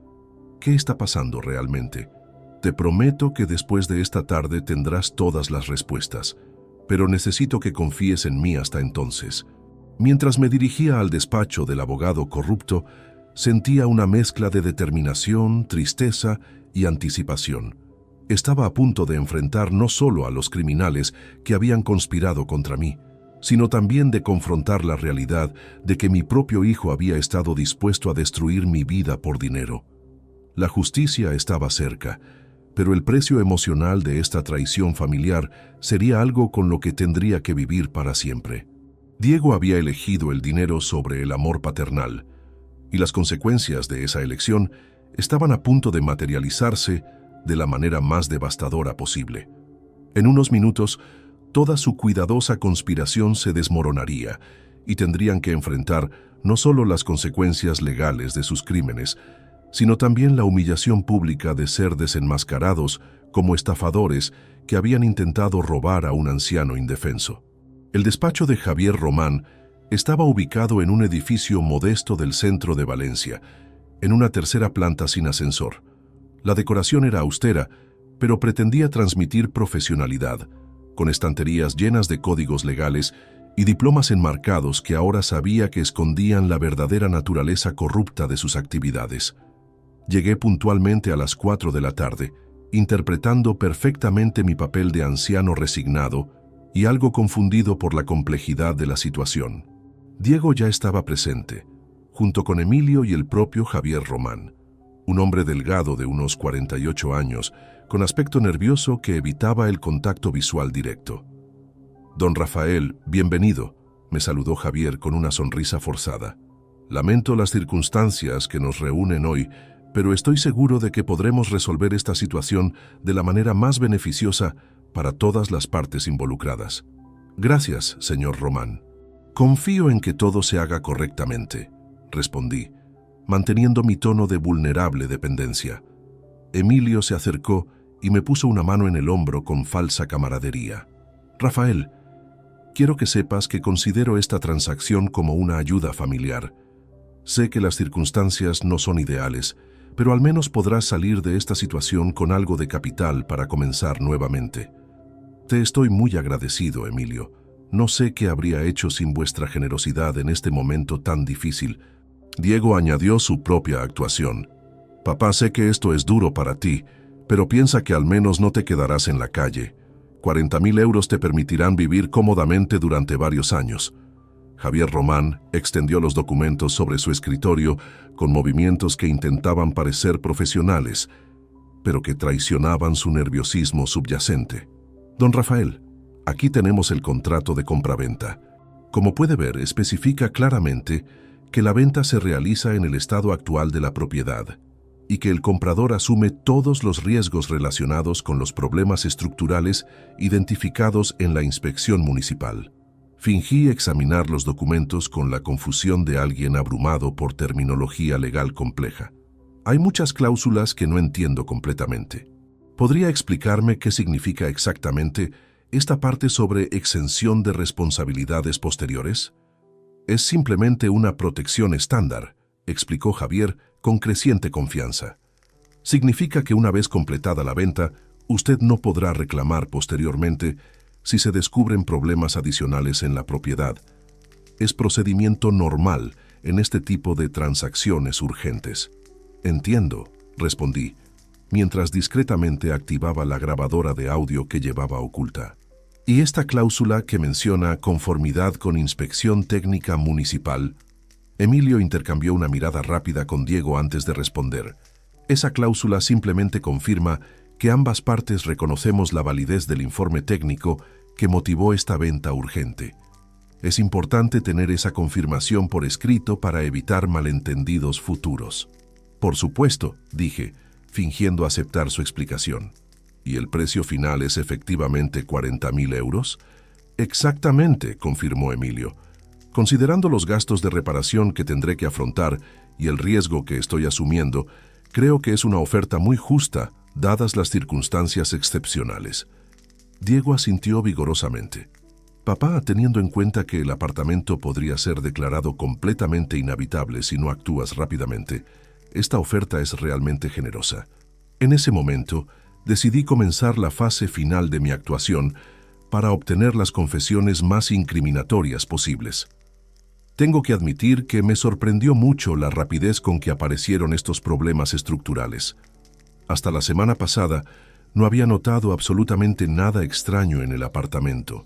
A: ¿Qué está pasando realmente? Te prometo que después de esta tarde tendrás todas las respuestas, pero necesito que confíes en mí hasta entonces». Mientras me dirigía al despacho del abogado corrupto, sentía una mezcla de determinación, tristeza y anticipación. Estaba a punto de enfrentar no solo a los criminales que habían conspirado contra mí, sino también de confrontar la realidad de que mi propio hijo había estado dispuesto a destruir mi vida por dinero. La justicia estaba cerca, pero el precio emocional de esta traición familiar sería algo con lo que tendría que vivir para siempre. Diego había elegido el dinero sobre el amor paternal, y las consecuencias de esa elección estaban a punto de materializarse de la manera más devastadora posible. En unos minutos, toda su cuidadosa conspiración se desmoronaría y tendrían que enfrentar no solo las consecuencias legales de sus crímenes, sino también la humillación pública de ser desenmascarados como estafadores que habían intentado robar a un anciano indefenso. El despacho de Javier Román estaba ubicado en un edificio modesto del centro de Valencia, en una tercera planta sin ascensor. La decoración era austera, pero pretendía transmitir profesionalidad, con estanterías llenas de códigos legales y diplomas enmarcados que ahora sabía que escondían la verdadera naturaleza corrupta de sus actividades. Llegué puntualmente a las 4 de la tarde, interpretando perfectamente mi papel de anciano resignado y algo confundido por la complejidad de la situación. Diego ya estaba presente, junto con Emilio y el propio Javier Román, un hombre delgado de unos 48 años, con aspecto nervioso que evitaba el contacto visual directo. «Don Rafael, bienvenido», me saludó Javier con una sonrisa forzada. «Lamento las circunstancias que nos reúnen hoy, pero estoy seguro de que podremos resolver esta situación de la manera más beneficiosa para todas las partes involucradas». «Gracias, señor Román. Confío en que todo se haga correctamente», respondí, manteniendo mi tono de vulnerable dependencia. Emilio se acercó y me puso una mano en el hombro con falsa camaradería. «Rafael, quiero que sepas que considero esta transacción como una ayuda familiar. Sé que las circunstancias no son ideales, pero al menos podrás salir de esta situación con algo de capital para comenzar nuevamente. Te estoy muy agradecido, Emilio. No sé qué habría hecho sin vuestra generosidad en este momento tan difícil». Diego añadió su propia actuación. «Papá, sé que esto es duro para ti, pero piensa que al menos no te quedarás en la calle. 40.000 euros te permitirán vivir cómodamente durante varios años». Javier Román extendió los documentos sobre su escritorio con movimientos que intentaban parecer profesionales, pero que traicionaban su nerviosismo subyacente. Don Rafael, aquí tenemos el contrato de compraventa. Como puede ver, especifica claramente que la venta se realiza en el estado actual de la propiedad y que el comprador asume todos los riesgos relacionados con los problemas estructurales identificados en la inspección municipal. Fingí examinar los documentos con la confusión de alguien abrumado por terminología legal compleja. Hay muchas cláusulas que no entiendo completamente. ¿Podría explicarme qué significa exactamente esta parte sobre exención de responsabilidades posteriores? Es simplemente una protección estándar, explicó Javier con creciente confianza. Significa que una vez completada la venta, usted no podrá reclamar posteriormente si se descubren problemas adicionales en la propiedad. Es procedimiento normal en este tipo de transacciones urgentes. Entiendo, respondí, mientras discretamente activaba la grabadora de audio que llevaba oculta. ¿Y esta cláusula que menciona conformidad con inspección técnica municipal? Emilio intercambió una mirada rápida con Diego antes de responder. Esa cláusula simplemente confirma que ambas partes reconocemos la validez del informe técnico que motivó esta venta urgente. Es importante tener esa confirmación por escrito para evitar malentendidos futuros. Por supuesto, dije, fingiendo aceptar su explicación. ¿Y el precio final es efectivamente 40.000 euros? Exactamente, confirmó Emilio. Considerando los gastos de reparación que tendré que afrontar y el riesgo que estoy asumiendo, creo que es una oferta muy justa, dadas las circunstancias excepcionales. Diego asintió vigorosamente. Papá, teniendo en cuenta que el apartamento podría ser declarado completamente inhabitable si no actúas rápidamente, esta oferta es realmente generosa. En ese momento, decidí comenzar la fase final de mi actuación para obtener las confesiones más incriminatorias posibles. Tengo que admitir que me sorprendió mucho la rapidez con que aparecieron estos problemas estructurales. Hasta la semana pasada, no había notado absolutamente nada extraño en el apartamento.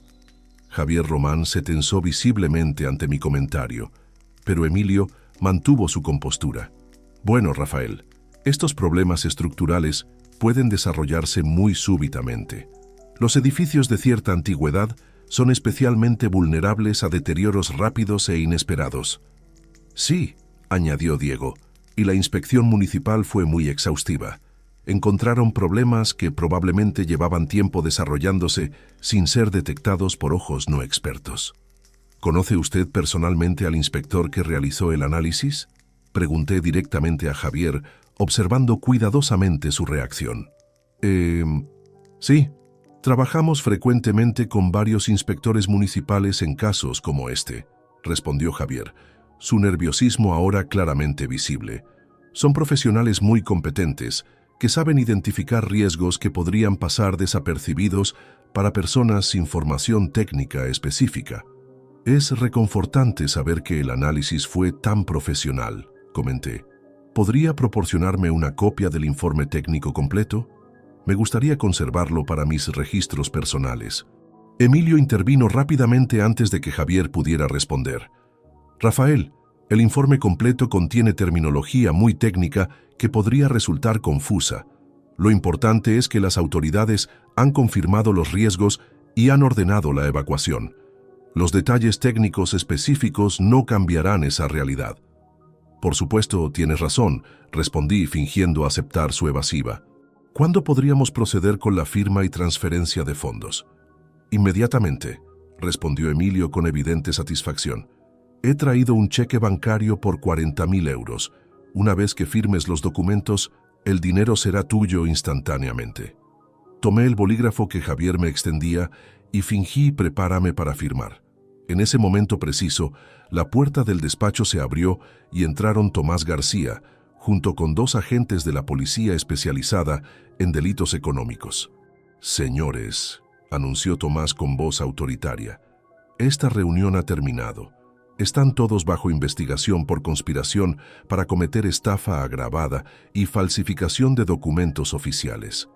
A: Javier Román se tensó visiblemente ante mi comentario, pero Emilio mantuvo su compostura. Bueno, Rafael, estos problemas estructurales pueden desarrollarse muy súbitamente. Los edificios de cierta antigüedad son especialmente vulnerables a deterioros rápidos e inesperados. Sí, añadió Diego, y la inspección municipal fue muy exhaustiva. Encontraron problemas que probablemente llevaban tiempo desarrollándose sin ser detectados por ojos no expertos. ¿Conoce usted personalmente al inspector que realizó el análisis? Pregunté directamente a Javier, observando cuidadosamente su reacción. Sí. Trabajamos frecuentemente con varios inspectores municipales en casos como este, respondió Javier, su nerviosismo ahora claramente visible. Son profesionales muy competentes, que saben identificar riesgos que podrían pasar desapercibidos para personas sin formación técnica específica. Es reconfortante saber que el análisis fue tan profesional, comenté. ¿Podría proporcionarme una copia del informe técnico completo? Me gustaría conservarlo para mis registros personales. Emilio intervino rápidamente antes de que Javier pudiera responder. Rafael, el informe completo contiene terminología muy técnica que podría resultar confusa. Lo importante es que las autoridades han confirmado los riesgos y han ordenado la evacuación. Los detalles técnicos específicos no cambiarán esa realidad. Por supuesto, tienes razón, respondí fingiendo aceptar su evasiva. ¿Cuándo podríamos proceder con la firma y transferencia de fondos? Inmediatamente, respondió Emilio con evidente satisfacción. He traído un cheque bancario por 40.000 euros. Una vez que firmes los documentos, el dinero será tuyo instantáneamente. Tomé el bolígrafo que Javier me extendía y fingí prepararme para firmar. En ese momento preciso, la puerta del despacho se abrió y entraron Tomás García, junto con 2 agentes de la policía especializada en delitos económicos. Señores, anunció Tomás con voz autoritaria, esta reunión ha terminado. Están todos bajo investigación por conspiración para cometer estafa agravada y falsificación de documentos oficiales.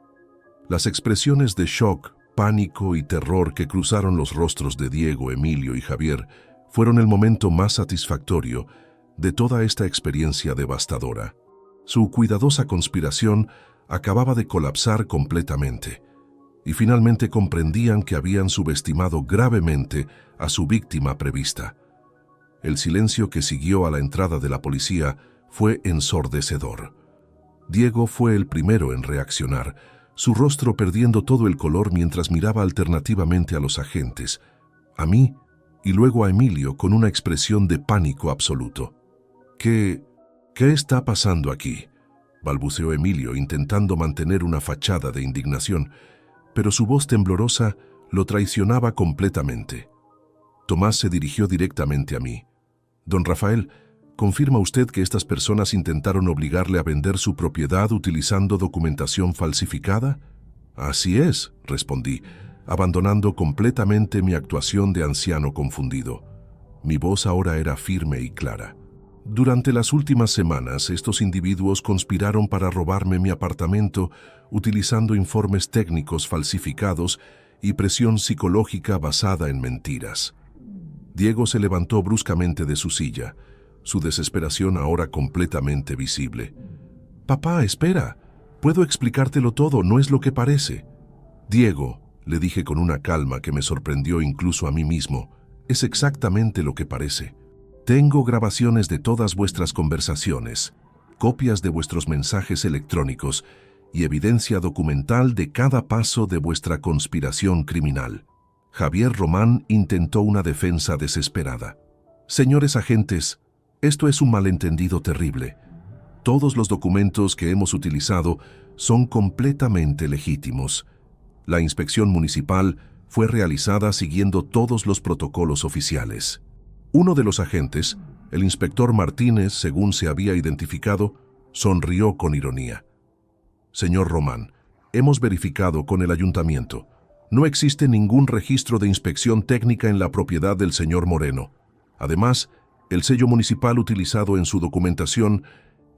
A: Las expresiones de shock, pánico y terror que cruzaron los rostros de Diego, Emilio y Javier fueron el momento más satisfactorio de toda esta experiencia devastadora. Su cuidadosa conspiración acababa de colapsar completamente, y finalmente comprendían que habían subestimado gravemente a su víctima prevista. El silencio que siguió a la entrada de la policía fue ensordecedor. Diego fue el primero en reaccionar, su rostro perdiendo todo el color mientras miraba alternativamente a los agentes, a mí y luego a Emilio con una expresión de pánico absoluto. ¿Qué está pasando aquí?, balbuceó Emilio intentando mantener una fachada de indignación, pero su voz temblorosa lo traicionaba completamente. Tomás se dirigió directamente a mí. «Don Rafael, ¿confirma usted que estas personas intentaron obligarle a vender su propiedad utilizando documentación falsificada?» «Así es», respondí, abandonando completamente mi actuación de anciano confundido. Mi voz ahora era firme y clara. «Durante las últimas semanas, estos individuos conspiraron para robarme mi apartamento utilizando informes técnicos falsificados y presión psicológica basada en mentiras». Diego se levantó bruscamente de su silla, su desesperación ahora completamente visible. «Papá, espera. Puedo explicártelo todo, no es lo que parece». «Diego», le dije con una calma que me sorprendió incluso a mí mismo, «es exactamente lo que parece. Tengo grabaciones de todas vuestras conversaciones, copias de vuestros mensajes electrónicos y evidencia documental de cada paso de vuestra conspiración criminal». Javier Román intentó una defensa desesperada. «Señores agentes, esto es un malentendido terrible. Todos los documentos que hemos utilizado son completamente legítimos. La inspección municipal fue realizada siguiendo todos los protocolos oficiales». Uno de los agentes, el inspector Martínez, según se había identificado, sonrió con ironía. «Señor Román, hemos verificado con el ayuntamiento. No existe ningún registro de inspección técnica en la propiedad del señor Moreno. Además, el sello municipal utilizado en su documentación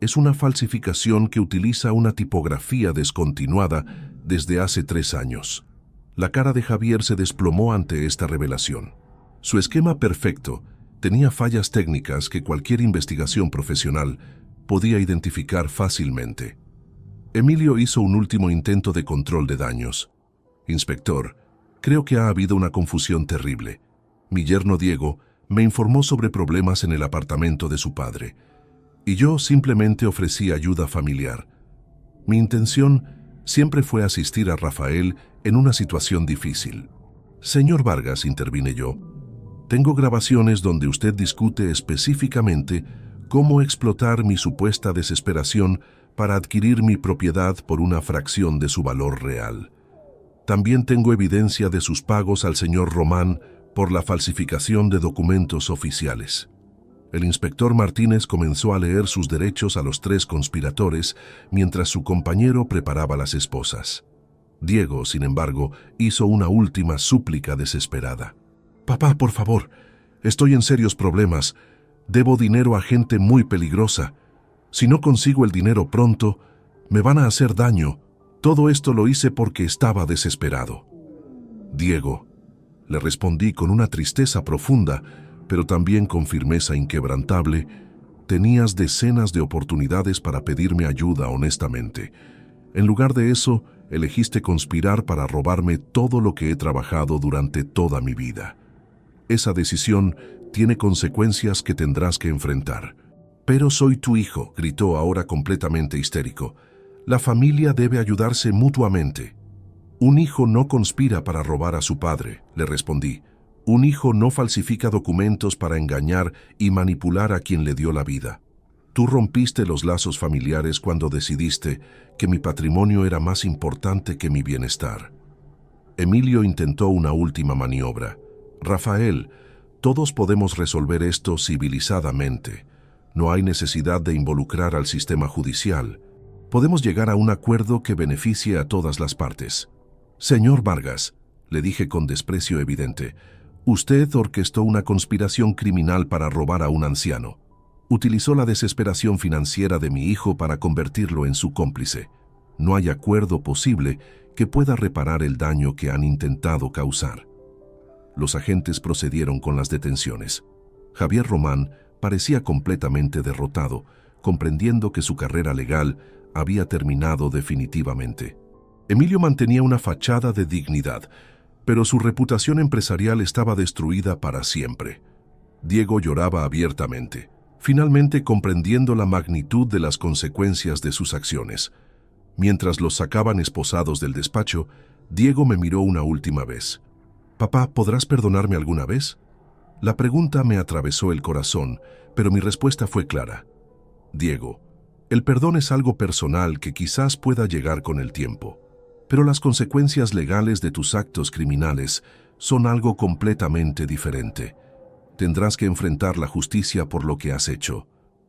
A: es una falsificación que utiliza una tipografía descontinuada desde hace 3 años. La cara de Javier se desplomó ante esta revelación. Su esquema perfecto tenía fallas técnicas que cualquier investigación profesional podía identificar fácilmente. Emilio hizo un último intento de control de daños. «Inspector, creo que ha habido una confusión terrible. Mi yerno Diego me informó sobre problemas en el apartamento de su padre, y yo simplemente ofrecí ayuda familiar. Mi intención siempre fue asistir a Rafael en una situación difícil». «Señor Vargas», intervine yo, «tengo grabaciones donde usted discute específicamente cómo explotar mi supuesta desesperación para adquirir mi propiedad por una fracción de su valor real. También tengo evidencia de sus pagos al señor Román por la falsificación de documentos oficiales». El inspector Martínez comenzó a leer sus derechos a los 3 conspiradores mientras su compañero preparaba las esposas. Diego, sin embargo, hizo una última súplica desesperada. «Papá, por favor, estoy en serios problemas. Debo dinero a gente muy peligrosa. Si no consigo el dinero pronto, me van a hacer daño. Todo esto lo hice porque estaba desesperado». «Diego», le respondí con una tristeza profunda, pero también con firmeza inquebrantable, «tenías decenas de oportunidades para pedirme ayuda honestamente. En lugar de eso, elegiste conspirar para robarme todo lo que he trabajado durante toda mi vida. Esa decisión tiene consecuencias que tendrás que enfrentar». «Pero soy tu hijo», gritó ahora completamente histérico. «La familia debe ayudarse mutuamente». «Un hijo no conspira para robar a su padre», le respondí. «Un hijo no falsifica documentos para engañar y manipular a quien le dio la vida. Tú rompiste los lazos familiares cuando decidiste que mi patrimonio era más importante que mi bienestar». Emilio intentó una última maniobra. «Rafael, todos podemos resolver esto civilizadamente. No hay necesidad de involucrar al sistema judicial. Podemos llegar a un acuerdo que beneficie a todas las partes». «Señor Vargas», le dije con desprecio evidente, «usted orquestó una conspiración criminal para robar a un anciano. Utilizó la desesperación financiera de mi hijo para convertirlo en su cómplice. No hay acuerdo posible que pueda reparar el daño que han intentado causar». Los agentes procedieron con las detenciones. Javier Román parecía completamente derrotado, comprendiendo que su carrera legal había terminado definitivamente. Emilio mantenía una fachada de dignidad, pero su reputación empresarial estaba destruida para siempre. Diego lloraba abiertamente, finalmente comprendiendo la magnitud de las consecuencias de sus acciones. Mientras los sacaban esposados del despacho, Diego me miró una última vez. «Papá, ¿podrás perdonarme alguna vez?» La pregunta me atravesó el corazón, pero mi respuesta fue clara. «Diego, el perdón es algo personal que quizás pueda llegar con el tiempo, pero las consecuencias legales de tus actos criminales son algo completamente diferente. Tendrás que enfrentar la justicia por lo que has hecho».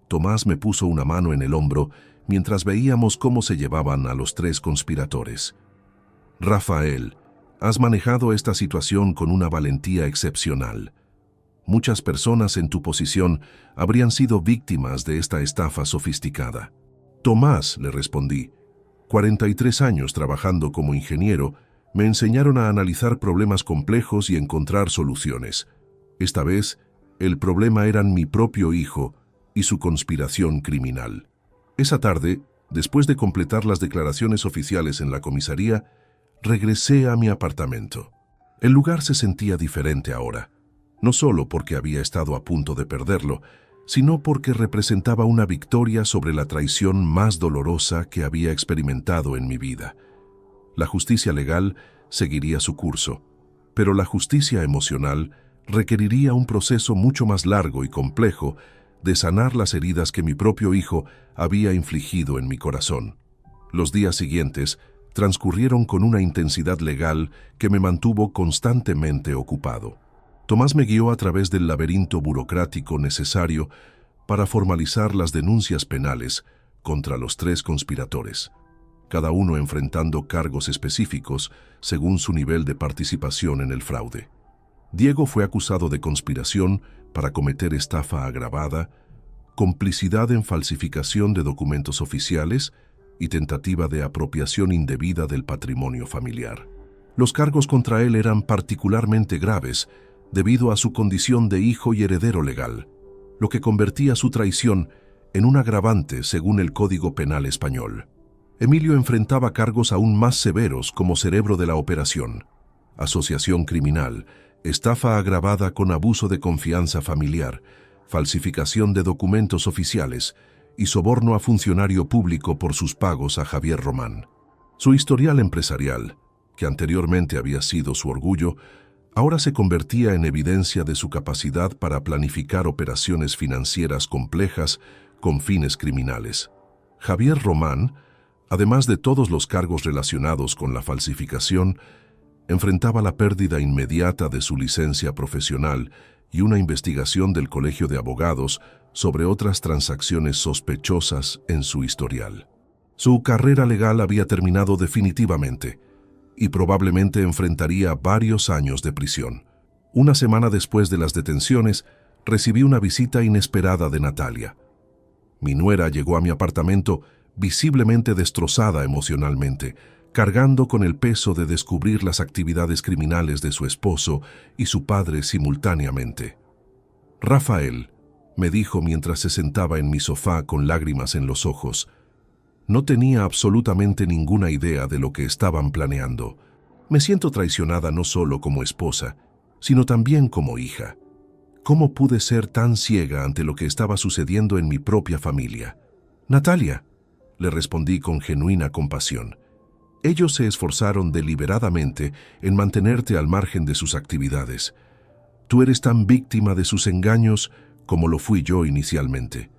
A: Tomás me puso una mano en el hombro mientras veíamos cómo se llevaban a los 3 conspiradores. «Rafael, has manejado esta situación con una valentía excepcional. Muchas personas en tu posición habrían sido víctimas de esta estafa sofisticada». «Tomás», le respondí, 43 años trabajando como ingeniero me enseñaron a analizar problemas complejos y encontrar soluciones. Esta vez, el problema eran mi propio hijo y su conspiración criminal. Esa tarde, después de completar las declaraciones oficiales en la comisaría, regresé a mi apartamento. El lugar se sentía diferente ahora, no solo porque había estado a punto de perderlo, sino porque representaba una victoria sobre la traición más dolorosa que había experimentado en mi vida. La justicia legal seguiría su curso, pero la justicia emocional requeriría un proceso mucho más largo y complejo de sanar las heridas que mi propio hijo había infligido en mi corazón. Los días siguientes transcurrieron con una intensidad legal que me mantuvo constantemente ocupado. Tomás me guió a través del laberinto burocrático necesario para formalizar las denuncias penales contra los 3 conspiradores, cada uno enfrentando cargos específicos según su nivel de participación en el fraude. Diego fue acusado de conspiración para cometer estafa agravada, complicidad en falsificación de documentos oficiales y tentativa de apropiación indebida del patrimonio familiar. Los cargos contra él eran particularmente graves debido a su condición de hijo y heredero legal, lo que convertía su traición en un agravante según el Código Penal español. Emilio enfrentaba cargos aún más severos como cerebro de la operación, asociación criminal, estafa agravada con abuso de confianza familiar, falsificación de documentos oficiales y soborno a funcionario público por sus pagos a Javier Román. Su historial empresarial, que anteriormente había sido su orgullo, ahora se convertía en evidencia de su capacidad para planificar operaciones financieras complejas con fines criminales. Javier Román, además de todos los cargos relacionados con la falsificación, enfrentaba la pérdida inmediata de su licencia profesional y una investigación del Colegio de Abogados sobre otras transacciones sospechosas en su historial. Su carrera legal había terminado definitivamente y probablemente enfrentaría varios años de prisión. Una semana después de las detenciones, recibí una visita inesperada de Natalia. Mi nuera llegó a mi apartamento visiblemente destrozada emocionalmente, cargando con el peso de descubrir las actividades criminales de su esposo y su padre simultáneamente. «Rafael», me dijo mientras se sentaba en mi sofá con lágrimas en los ojos, no tenía absolutamente ninguna idea de lo que estaban planeando. Me siento traicionada no solo como esposa, sino también como hija. ¿Cómo pude ser tan ciega ante lo que estaba sucediendo en mi propia familia? «Natalia», le respondí con genuina compasión. Ellos se esforzaron deliberadamente en mantenerte al margen de sus actividades. Tú eres tan víctima de sus engaños como lo fui yo inicialmente.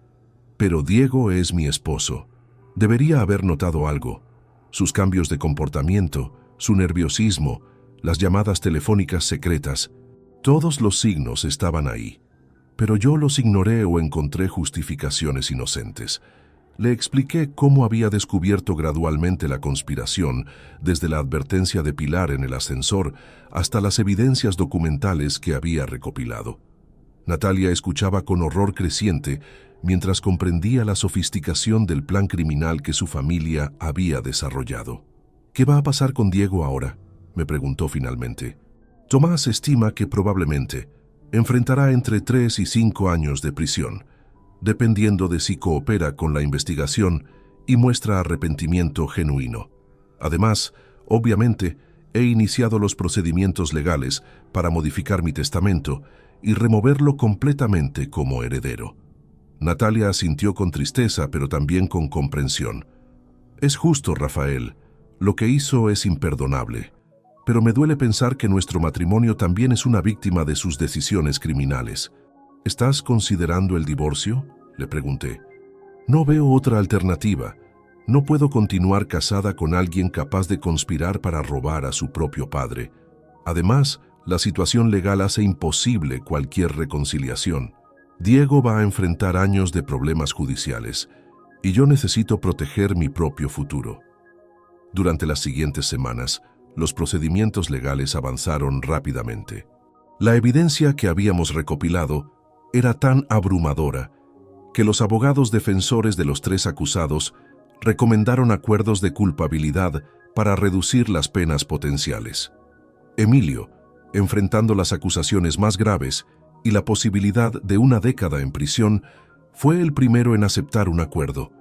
A: Pero Diego es mi esposo. Debería haber notado algo. Sus cambios de comportamiento, su nerviosismo, las llamadas telefónicas secretas. Todos los signos estaban ahí. Pero yo los ignoré o encontré justificaciones inocentes. Le expliqué cómo había descubierto gradualmente la conspiración, desde la advertencia de Pilar en el ascensor hasta las evidencias documentales que había recopilado. Natalia escuchaba con horror creciente mientras comprendía la sofisticación del plan criminal que su familia había desarrollado. «¿Qué va a pasar con Diego ahora?», me preguntó finalmente. «Tomás estima que probablemente enfrentará entre 3 y 5 años de prisión, dependiendo de si coopera con la investigación y muestra arrepentimiento genuino. Además, obviamente, he iniciado los procedimientos legales para modificar mi testamento y removerlo completamente como heredero. Natalia asintió con tristeza, pero también con comprensión. Es justo, Rafael. Lo que hizo es imperdonable. Pero me duele pensar que nuestro matrimonio también es una víctima de sus decisiones criminales. ¿Estás considerando el divorcio?, le pregunté. No veo otra alternativa. No puedo continuar casada con alguien capaz de conspirar para robar a su propio padre. Además, la situación legal hace imposible cualquier reconciliación. Diego va a enfrentar años de problemas judiciales y yo necesito proteger mi propio futuro. Durante las siguientes semanas, los procedimientos legales avanzaron rápidamente. La evidencia que habíamos recopilado era tan abrumadora que los abogados defensores de los 3 acusados recomendaron acuerdos de culpabilidad para reducir las penas potenciales. Emilio, enfrentando las acusaciones más graves y la posibilidad de 1 década en prisión, fue el primero en aceptar un acuerdo.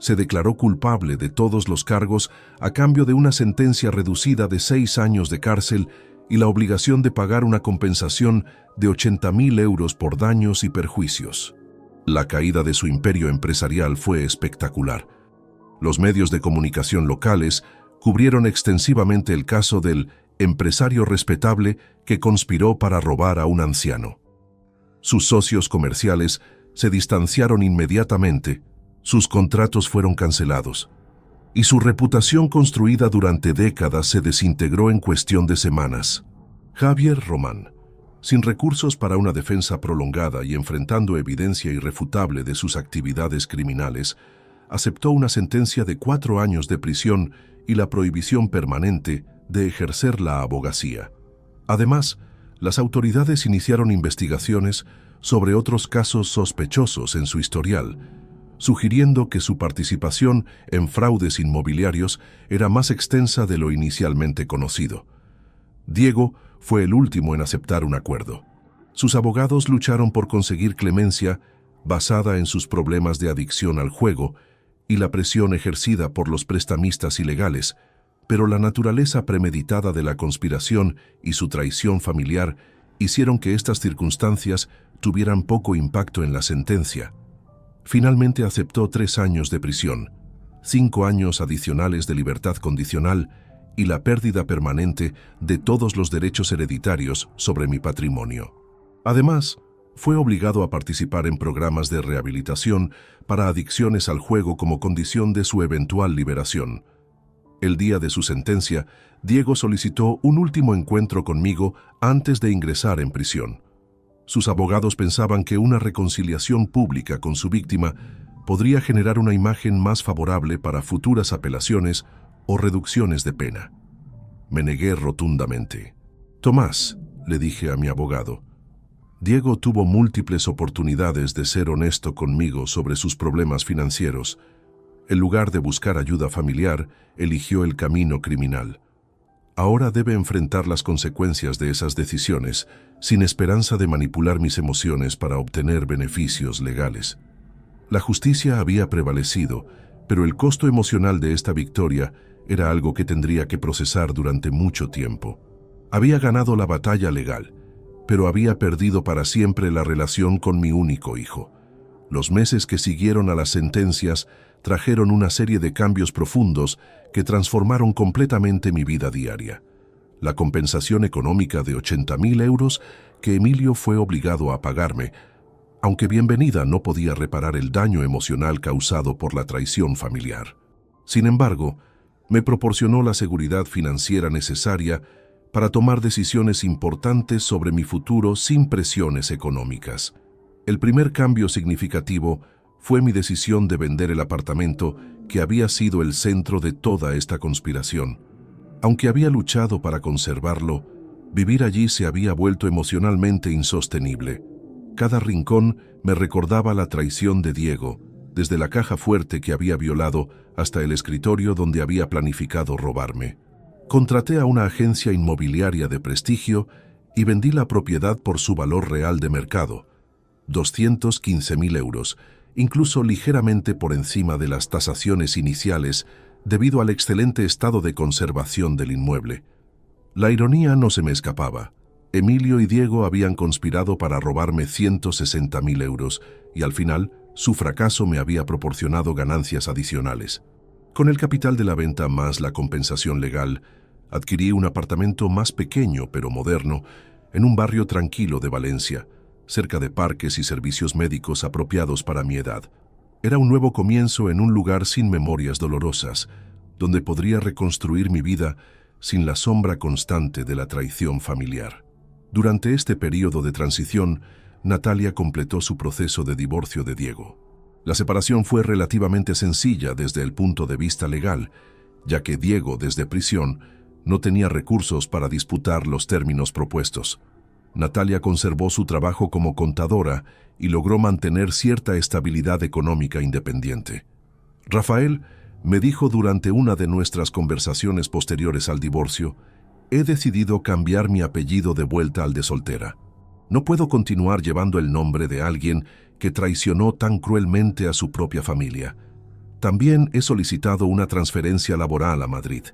A: Se declaró culpable de todos los cargos a cambio de una sentencia reducida de 6 años de cárcel y la obligación de pagar una compensación de 80.000 euros por daños y perjuicios. La caída de su imperio empresarial fue espectacular. Los medios de comunicación locales cubrieron extensivamente el caso del empresario respetable que conspiró para robar a un anciano. Sus socios comerciales se distanciaron inmediatamente, sus contratos fueron cancelados, y su reputación construida durante décadas se desintegró en cuestión de semanas. Javier Román, sin recursos para una defensa prolongada y enfrentando evidencia irrefutable de sus actividades criminales, aceptó una sentencia de 4 años de prisión y la prohibición permanente de ejercer la abogacía. Además, las autoridades iniciaron investigaciones sobre otros casos sospechosos en su historial, sugiriendo que su participación en fraudes inmobiliarios era más extensa de lo inicialmente conocido. Diego fue el último en aceptar un acuerdo. Sus abogados lucharon por conseguir clemencia basada en sus problemas de adicción al juego y la presión ejercida por los prestamistas ilegales, pero la naturaleza premeditada de la conspiración y su traición familiar hicieron que estas circunstancias tuvieran poco impacto en la sentencia. Finalmente aceptó 3 años de prisión, 5 años adicionales de libertad condicional y la pérdida permanente de todos los derechos hereditarios sobre mi patrimonio. Además, fue obligado a participar en programas de rehabilitación para adicciones al juego como condición de su eventual liberación. El día de su sentencia, Diego solicitó un último encuentro conmigo antes de ingresar en prisión. Sus abogados pensaban que una reconciliación pública con su víctima podría generar una imagen más favorable para futuras apelaciones o reducciones de pena. Me negué rotundamente. Tomás, le dije a mi abogado, Diego tuvo múltiples oportunidades de ser honesto conmigo sobre sus problemas financieros. En lugar de buscar ayuda familiar, eligió el camino criminal. Ahora debe enfrentar las consecuencias de esas decisiones, sin esperanza de manipular mis emociones para obtener beneficios legales. La justicia había prevalecido, pero el costo emocional de esta victoria era algo que tendría que procesar durante mucho tiempo. Había ganado la batalla legal, pero había perdido para siempre la relación con mi único hijo. Los meses que siguieron a las sentencias trajeron una serie de cambios profundos que transformaron completamente mi vida diaria. La compensación económica de 80.000 euros que Emilio fue obligado a pagarme, aunque bienvenida, no podía reparar el daño emocional causado por la traición familiar. Sin embargo, me proporcionó la seguridad financiera necesaria para tomar decisiones importantes sobre mi futuro sin presiones económicas. El primer cambio significativo fue mi decisión de vender el apartamento que había sido el centro de toda esta conspiración. Aunque había luchado para conservarlo, vivir allí se había vuelto emocionalmente insostenible. Cada rincón me recordaba la traición de Diego, desde la caja fuerte que había violado hasta el escritorio donde había planificado robarme. Contraté a una agencia inmobiliaria de prestigio y vendí la propiedad por su valor real de mercado, 215.000 euros, incluso ligeramente por encima de las tasaciones iniciales debido al excelente estado de conservación del inmueble. La ironía no se me escapaba. Emilio y Diego habían conspirado para robarme 160.000 euros y al final su fracaso me había proporcionado ganancias adicionales. Con el capital de la venta más la compensación legal, adquirí un apartamento más pequeño pero moderno en un barrio tranquilo de Valencia, cerca de parques y servicios médicos apropiados para mi edad. Era un nuevo comienzo en un lugar sin memorias dolorosas, donde podría reconstruir mi vida sin la sombra constante de la traición familiar. Durante este periodo de transición, Natalia completó su proceso de divorcio de Diego. La separación fue relativamente sencilla desde el punto de vista legal, ya que Diego, desde prisión, no tenía recursos para disputar los términos propuestos. Natalia conservó su trabajo como contadora y logró mantener cierta estabilidad económica independiente. Rafael me dijo durante una de nuestras conversaciones posteriores al divorcio: he decidido cambiar mi apellido de vuelta al de soltera. No puedo continuar llevando el nombre de alguien que traicionó tan cruelmente a su propia familia. También he solicitado una transferencia laboral a Madrid.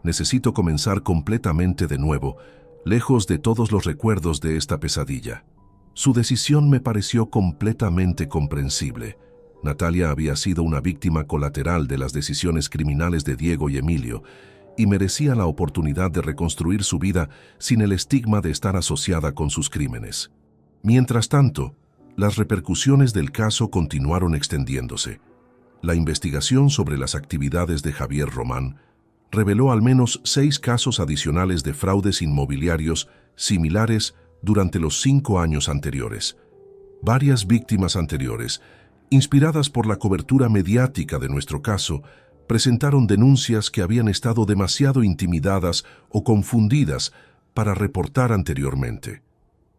A: Necesito comenzar completamente de nuevo, lejos de todos los recuerdos de esta pesadilla. Su decisión me pareció completamente comprensible. Natalia había sido una víctima colateral de las decisiones criminales de Diego y Emilio, y merecía la oportunidad de reconstruir su vida sin el estigma de estar asociada con sus crímenes. Mientras tanto, las repercusiones del caso continuaron extendiéndose. La investigación sobre las actividades de Javier Román reveló al menos 6 casos adicionales de fraudes inmobiliarios similares durante los 5 años anteriores. Varias víctimas anteriores, inspiradas por la cobertura mediática de nuestro caso, presentaron denuncias que habían estado demasiado intimidadas o confundidas para reportar anteriormente.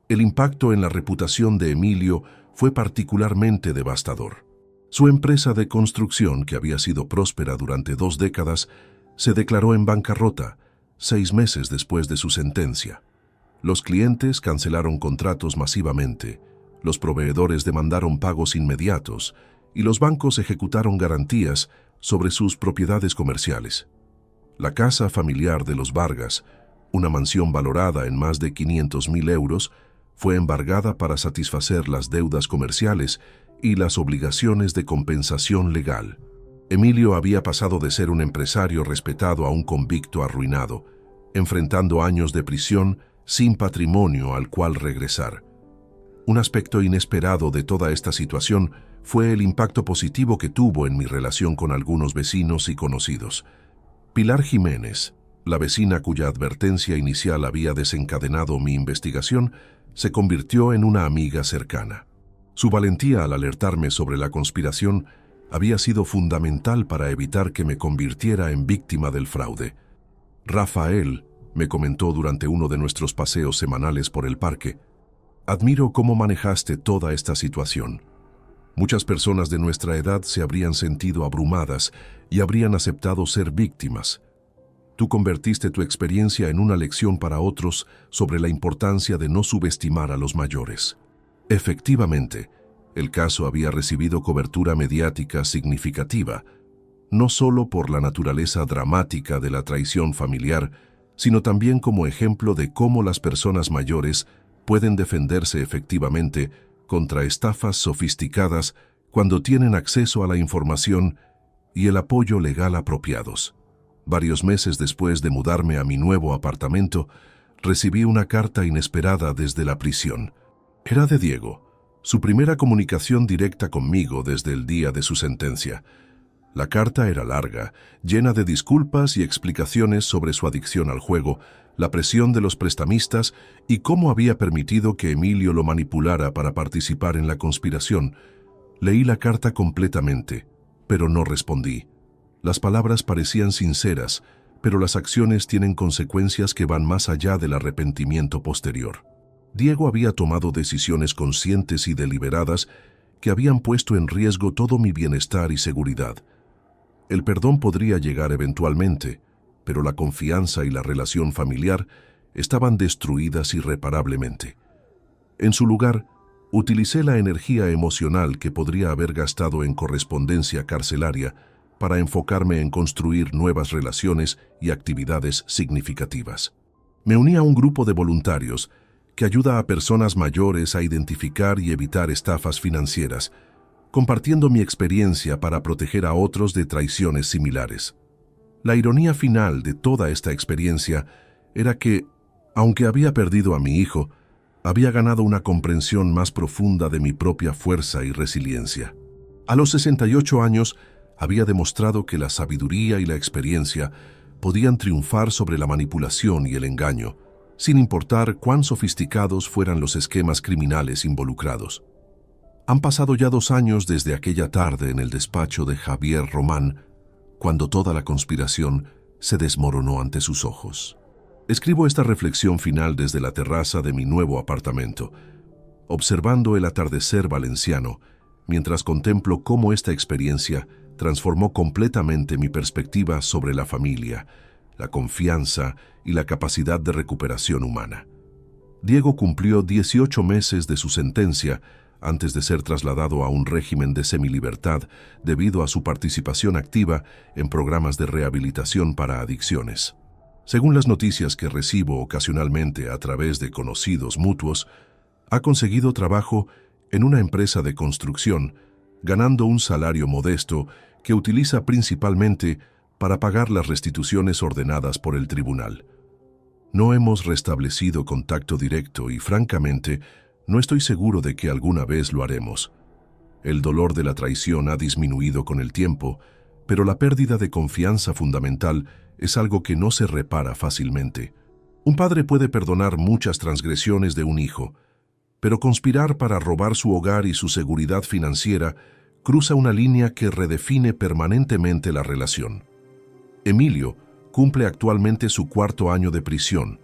A: El impacto en la reputación de Emilio fue particularmente devastador. Su empresa de construcción, que había sido próspera durante 2 décadas, se declaró en bancarrota 6 meses después de su sentencia. Los clientes cancelaron contratos masivamente, los proveedores demandaron pagos inmediatos y los bancos ejecutaron garantías sobre sus propiedades comerciales. La casa familiar de los Vargas, una mansión valorada en más de 500.000 euros, fue embargada para satisfacer las deudas comerciales y las obligaciones de compensación legal. Emilio había pasado de ser un empresario respetado a un convicto arruinado, enfrentando años de prisión sin patrimonio al cual regresar. Un aspecto inesperado de toda esta situación fue el impacto positivo que tuvo en mi relación con algunos vecinos y conocidos. Pilar Jiménez, la vecina cuya advertencia inicial había desencadenado mi investigación, se convirtió en una amiga cercana. Su valentía al alertarme sobre la conspiración había sido fundamental para evitar que me convirtiera en víctima del fraude. Rafael me comentó durante uno de nuestros paseos semanales por el parque: admiro cómo manejaste toda esta situación. Muchas personas de nuestra edad se habrían sentido abrumadas y habrían aceptado ser víctimas. Tú convertiste tu experiencia en una lección para otros sobre la importancia de no subestimar a los mayores. Efectivamente, el caso había recibido cobertura mediática significativa, no solo por la naturaleza dramática de la traición familiar, sino también como ejemplo de cómo las personas mayores pueden defenderse efectivamente contra estafas sofisticadas cuando tienen acceso a la información y el apoyo legal apropiados. Varios meses después de mudarme a mi nuevo apartamento, recibí una carta inesperada desde la prisión. Era de Diego, su primera comunicación directa conmigo desde el día de su sentencia. La carta era larga, llena de disculpas y explicaciones sobre su adicción al juego, la presión de los prestamistas y cómo había permitido que Emilio lo manipulara para participar en la conspiración. Leí la carta completamente, pero no respondí. Las palabras parecían sinceras, pero las acciones tienen consecuencias que van más allá del arrepentimiento posterior. Diego había tomado decisiones conscientes y deliberadas que habían puesto en riesgo todo mi bienestar y seguridad. El perdón podría llegar eventualmente, pero la confianza y la relación familiar estaban destruidas irreparablemente. En su lugar, Utilicé la energía emocional que podría haber gastado en correspondencia carcelaria para enfocarme en construir nuevas relaciones y actividades significativas. Me uní a un grupo de voluntarios que ayuda a personas mayores a identificar y evitar estafas financieras, compartiendo mi experiencia para proteger a otros de traiciones similares. La ironía final de toda esta experiencia era que, aunque había perdido a mi hijo, había ganado una comprensión más profunda de mi propia fuerza y resiliencia. A los 68 años, había demostrado que la sabiduría y la experiencia podían triunfar sobre la manipulación y el engaño, sin importar cuán sofisticados fueran los esquemas criminales involucrados. Han pasado ya 2 años desde aquella tarde en el despacho de Javier Román, cuando toda la conspiración se desmoronó ante sus ojos. Escribo esta reflexión final desde la terraza de mi nuevo apartamento, observando el atardecer valenciano, mientras contemplo cómo esta experiencia transformó completamente mi perspectiva sobre la familia, la confianza y la capacidad de recuperación humana. Diego cumplió 18 meses de su sentencia antes de ser trasladado a un régimen de semilibertad debido a su participación activa en programas de rehabilitación para adicciones. Según las noticias que recibo ocasionalmente a través de conocidos mutuos, ha conseguido trabajo en una empresa de construcción, ganando un salario modesto que utiliza principalmente para pagar las restituciones ordenadas por el tribunal. No hemos restablecido contacto directo y, francamente, no estoy seguro de que alguna vez lo haremos. El dolor de la traición ha disminuido con el tiempo, pero la pérdida de confianza fundamental es algo que no se repara fácilmente. Un padre puede perdonar muchas transgresiones de un hijo, pero conspirar para robar su hogar y su seguridad financiera cruza una línea que redefine permanentemente la relación. Emilio cumple actualmente su 4º año de prisión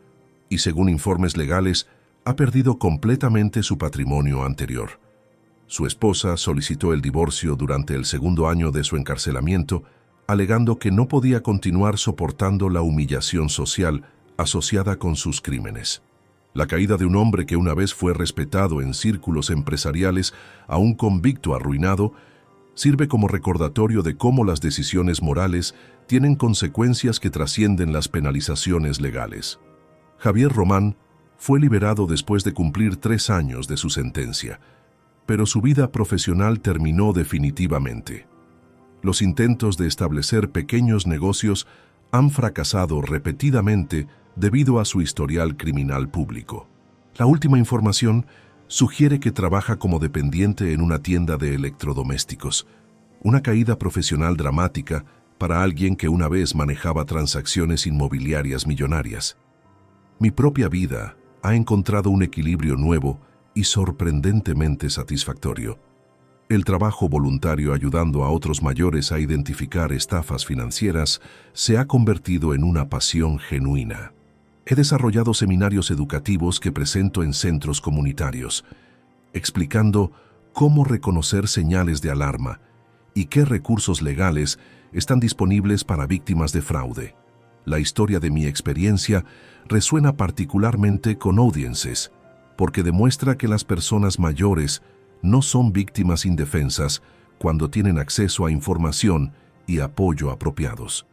A: y, según informes legales, ha perdido completamente su patrimonio anterior. Su esposa solicitó el divorcio durante el 2º año de su encarcelamiento, alegando que no podía continuar soportando la humillación social asociada con sus crímenes. La caída de un hombre que una vez fue respetado en círculos empresariales a un convicto arruinado sirve como recordatorio de cómo las decisiones morales tienen consecuencias que trascienden las penalizaciones legales. Javier Román fue liberado después de cumplir 3 años de su sentencia, pero su vida profesional terminó definitivamente. Los intentos de establecer pequeños negocios han fracasado repetidamente debido a su historial criminal público. La última información sugiere que trabaja como dependiente en una tienda de electrodomésticos, una caída profesional dramática para alguien que una vez manejaba transacciones inmobiliarias millonarias. Mi propia vida ha encontrado un equilibrio nuevo y sorprendentemente satisfactorio. El trabajo voluntario ayudando a otros mayores a identificar estafas financieras se ha convertido en una pasión genuina. He desarrollado seminarios educativos que presento en centros comunitarios, explicando cómo reconocer señales de alarma y qué recursos legales están disponibles para víctimas de fraude. La historia de mi experiencia resuena particularmente con audiences, porque demuestra que las personas mayores no son víctimas indefensas cuando tienen acceso a información y apoyo apropiados.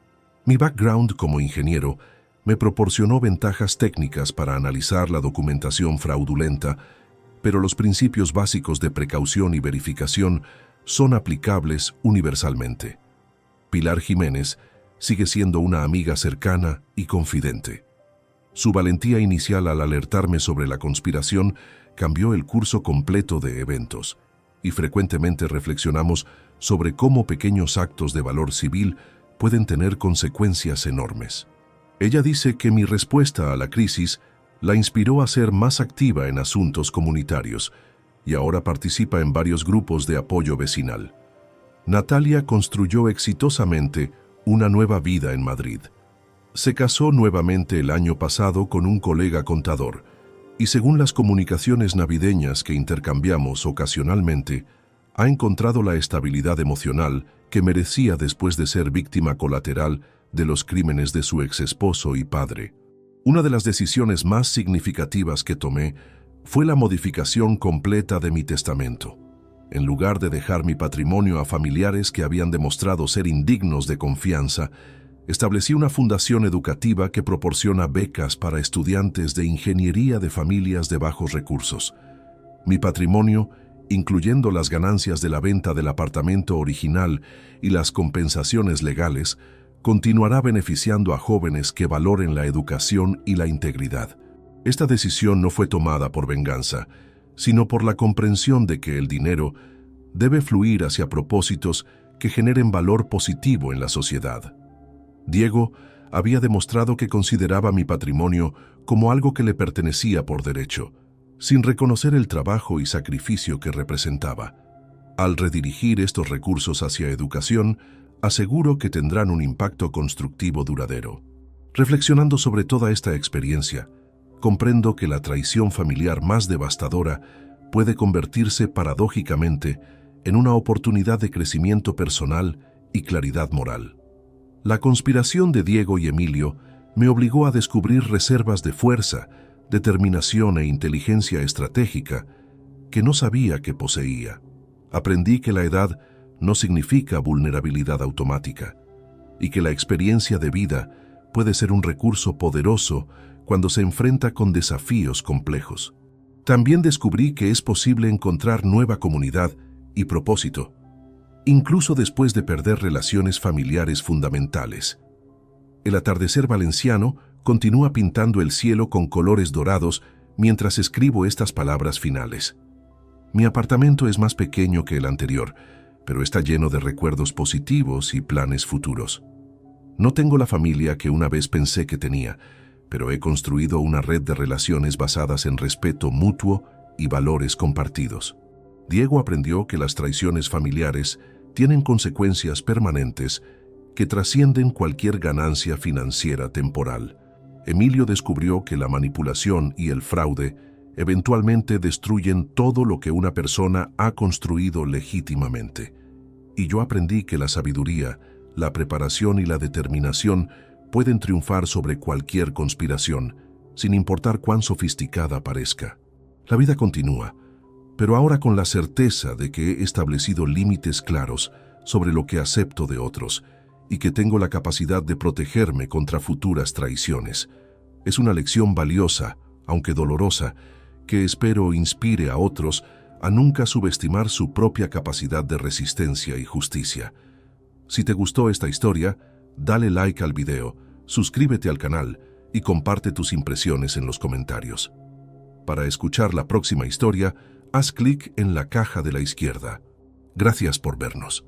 A: Mi background como ingeniero me proporcionó ventajas técnicas para analizar la documentación fraudulenta, pero los principios básicos de precaución y verificación son aplicables universalmente. Pilar Jiménez sigue siendo una amiga cercana y confidente. Su valentía inicial al alertarme sobre la conspiración cambió el curso completo de eventos, y frecuentemente reflexionamos sobre cómo pequeños actos de valor civil pueden tener consecuencias enormes. Ella dice que mi respuesta a la crisis la inspiró a ser más activa en asuntos comunitarios y ahora participa en varios grupos de apoyo vecinal. Natalia construyó exitosamente una nueva vida en Madrid. Se casó nuevamente el año pasado con un colega contador y, según las comunicaciones navideñas que intercambiamos ocasionalmente, ha encontrado la estabilidad emocional que merecía después de ser víctima colateral de los crímenes de su exesposo y padre. Una de las decisiones más significativas que tomé fue la modificación completa de mi testamento. En lugar de dejar mi patrimonio a familiares que habían demostrado ser indignos de confianza, establecí una fundación educativa que proporciona becas para estudiantes de ingeniería de familias de bajos recursos. Mi patrimonio, incluyendo las ganancias de la venta del apartamento original y las compensaciones legales, continuará beneficiando a jóvenes que valoren la educación y la integridad. Esta decisión no fue tomada por venganza, sino por la comprensión de que el dinero debe fluir hacia propósitos que generen valor positivo en la sociedad. Diego había demostrado que consideraba mi patrimonio como algo que le pertenecía por derecho, sin reconocer el trabajo y sacrificio que representaba. Al redirigir estos recursos hacia educación, aseguro que tendrán un impacto constructivo duradero. Reflexionando sobre toda esta experiencia, comprendo que la traición familiar más devastadora puede convertirse paradójicamente en una oportunidad de crecimiento personal y claridad moral. La conspiración de Diego y Emilio me obligó a descubrir reservas de fuerza, determinación e inteligencia estratégica que no sabía que poseía. Aprendí que la edad no significa vulnerabilidad automática y que la experiencia de vida puede ser un recurso poderoso cuando se enfrenta con desafíos complejos. También descubrí que es posible encontrar nueva comunidad y propósito, incluso después de perder relaciones familiares fundamentales. El atardecer valenciano continúa pintando el cielo con colores dorados mientras escribo estas palabras finales. Mi apartamento es más pequeño que el anterior, pero está lleno de recuerdos positivos y planes futuros. No tengo la familia que una vez pensé que tenía, pero he construido una red de relaciones basadas en respeto mutuo y valores compartidos. Diego aprendió que las traiciones familiares tienen consecuencias permanentes que trascienden cualquier ganancia financiera temporal. Emilio descubrió que la manipulación y el fraude eventualmente destruyen todo lo que una persona ha construido legítimamente. Y yo aprendí que la sabiduría, la preparación y la determinación pueden triunfar sobre cualquier conspiración, sin importar cuán sofisticada parezca. La vida continúa, pero ahora con la certeza de que he establecido límites claros sobre lo que acepto de otros y que tengo la capacidad de protegerme contra futuras traiciones. Es una lección valiosa, aunque dolorosa, que espero inspire a otros a nunca subestimar su propia capacidad de resistencia y justicia. Si te gustó esta historia, dale like al video, suscríbete al canal y comparte tus impresiones en los comentarios. Para escuchar la próxima historia, haz clic en la caja de la izquierda. Gracias por vernos.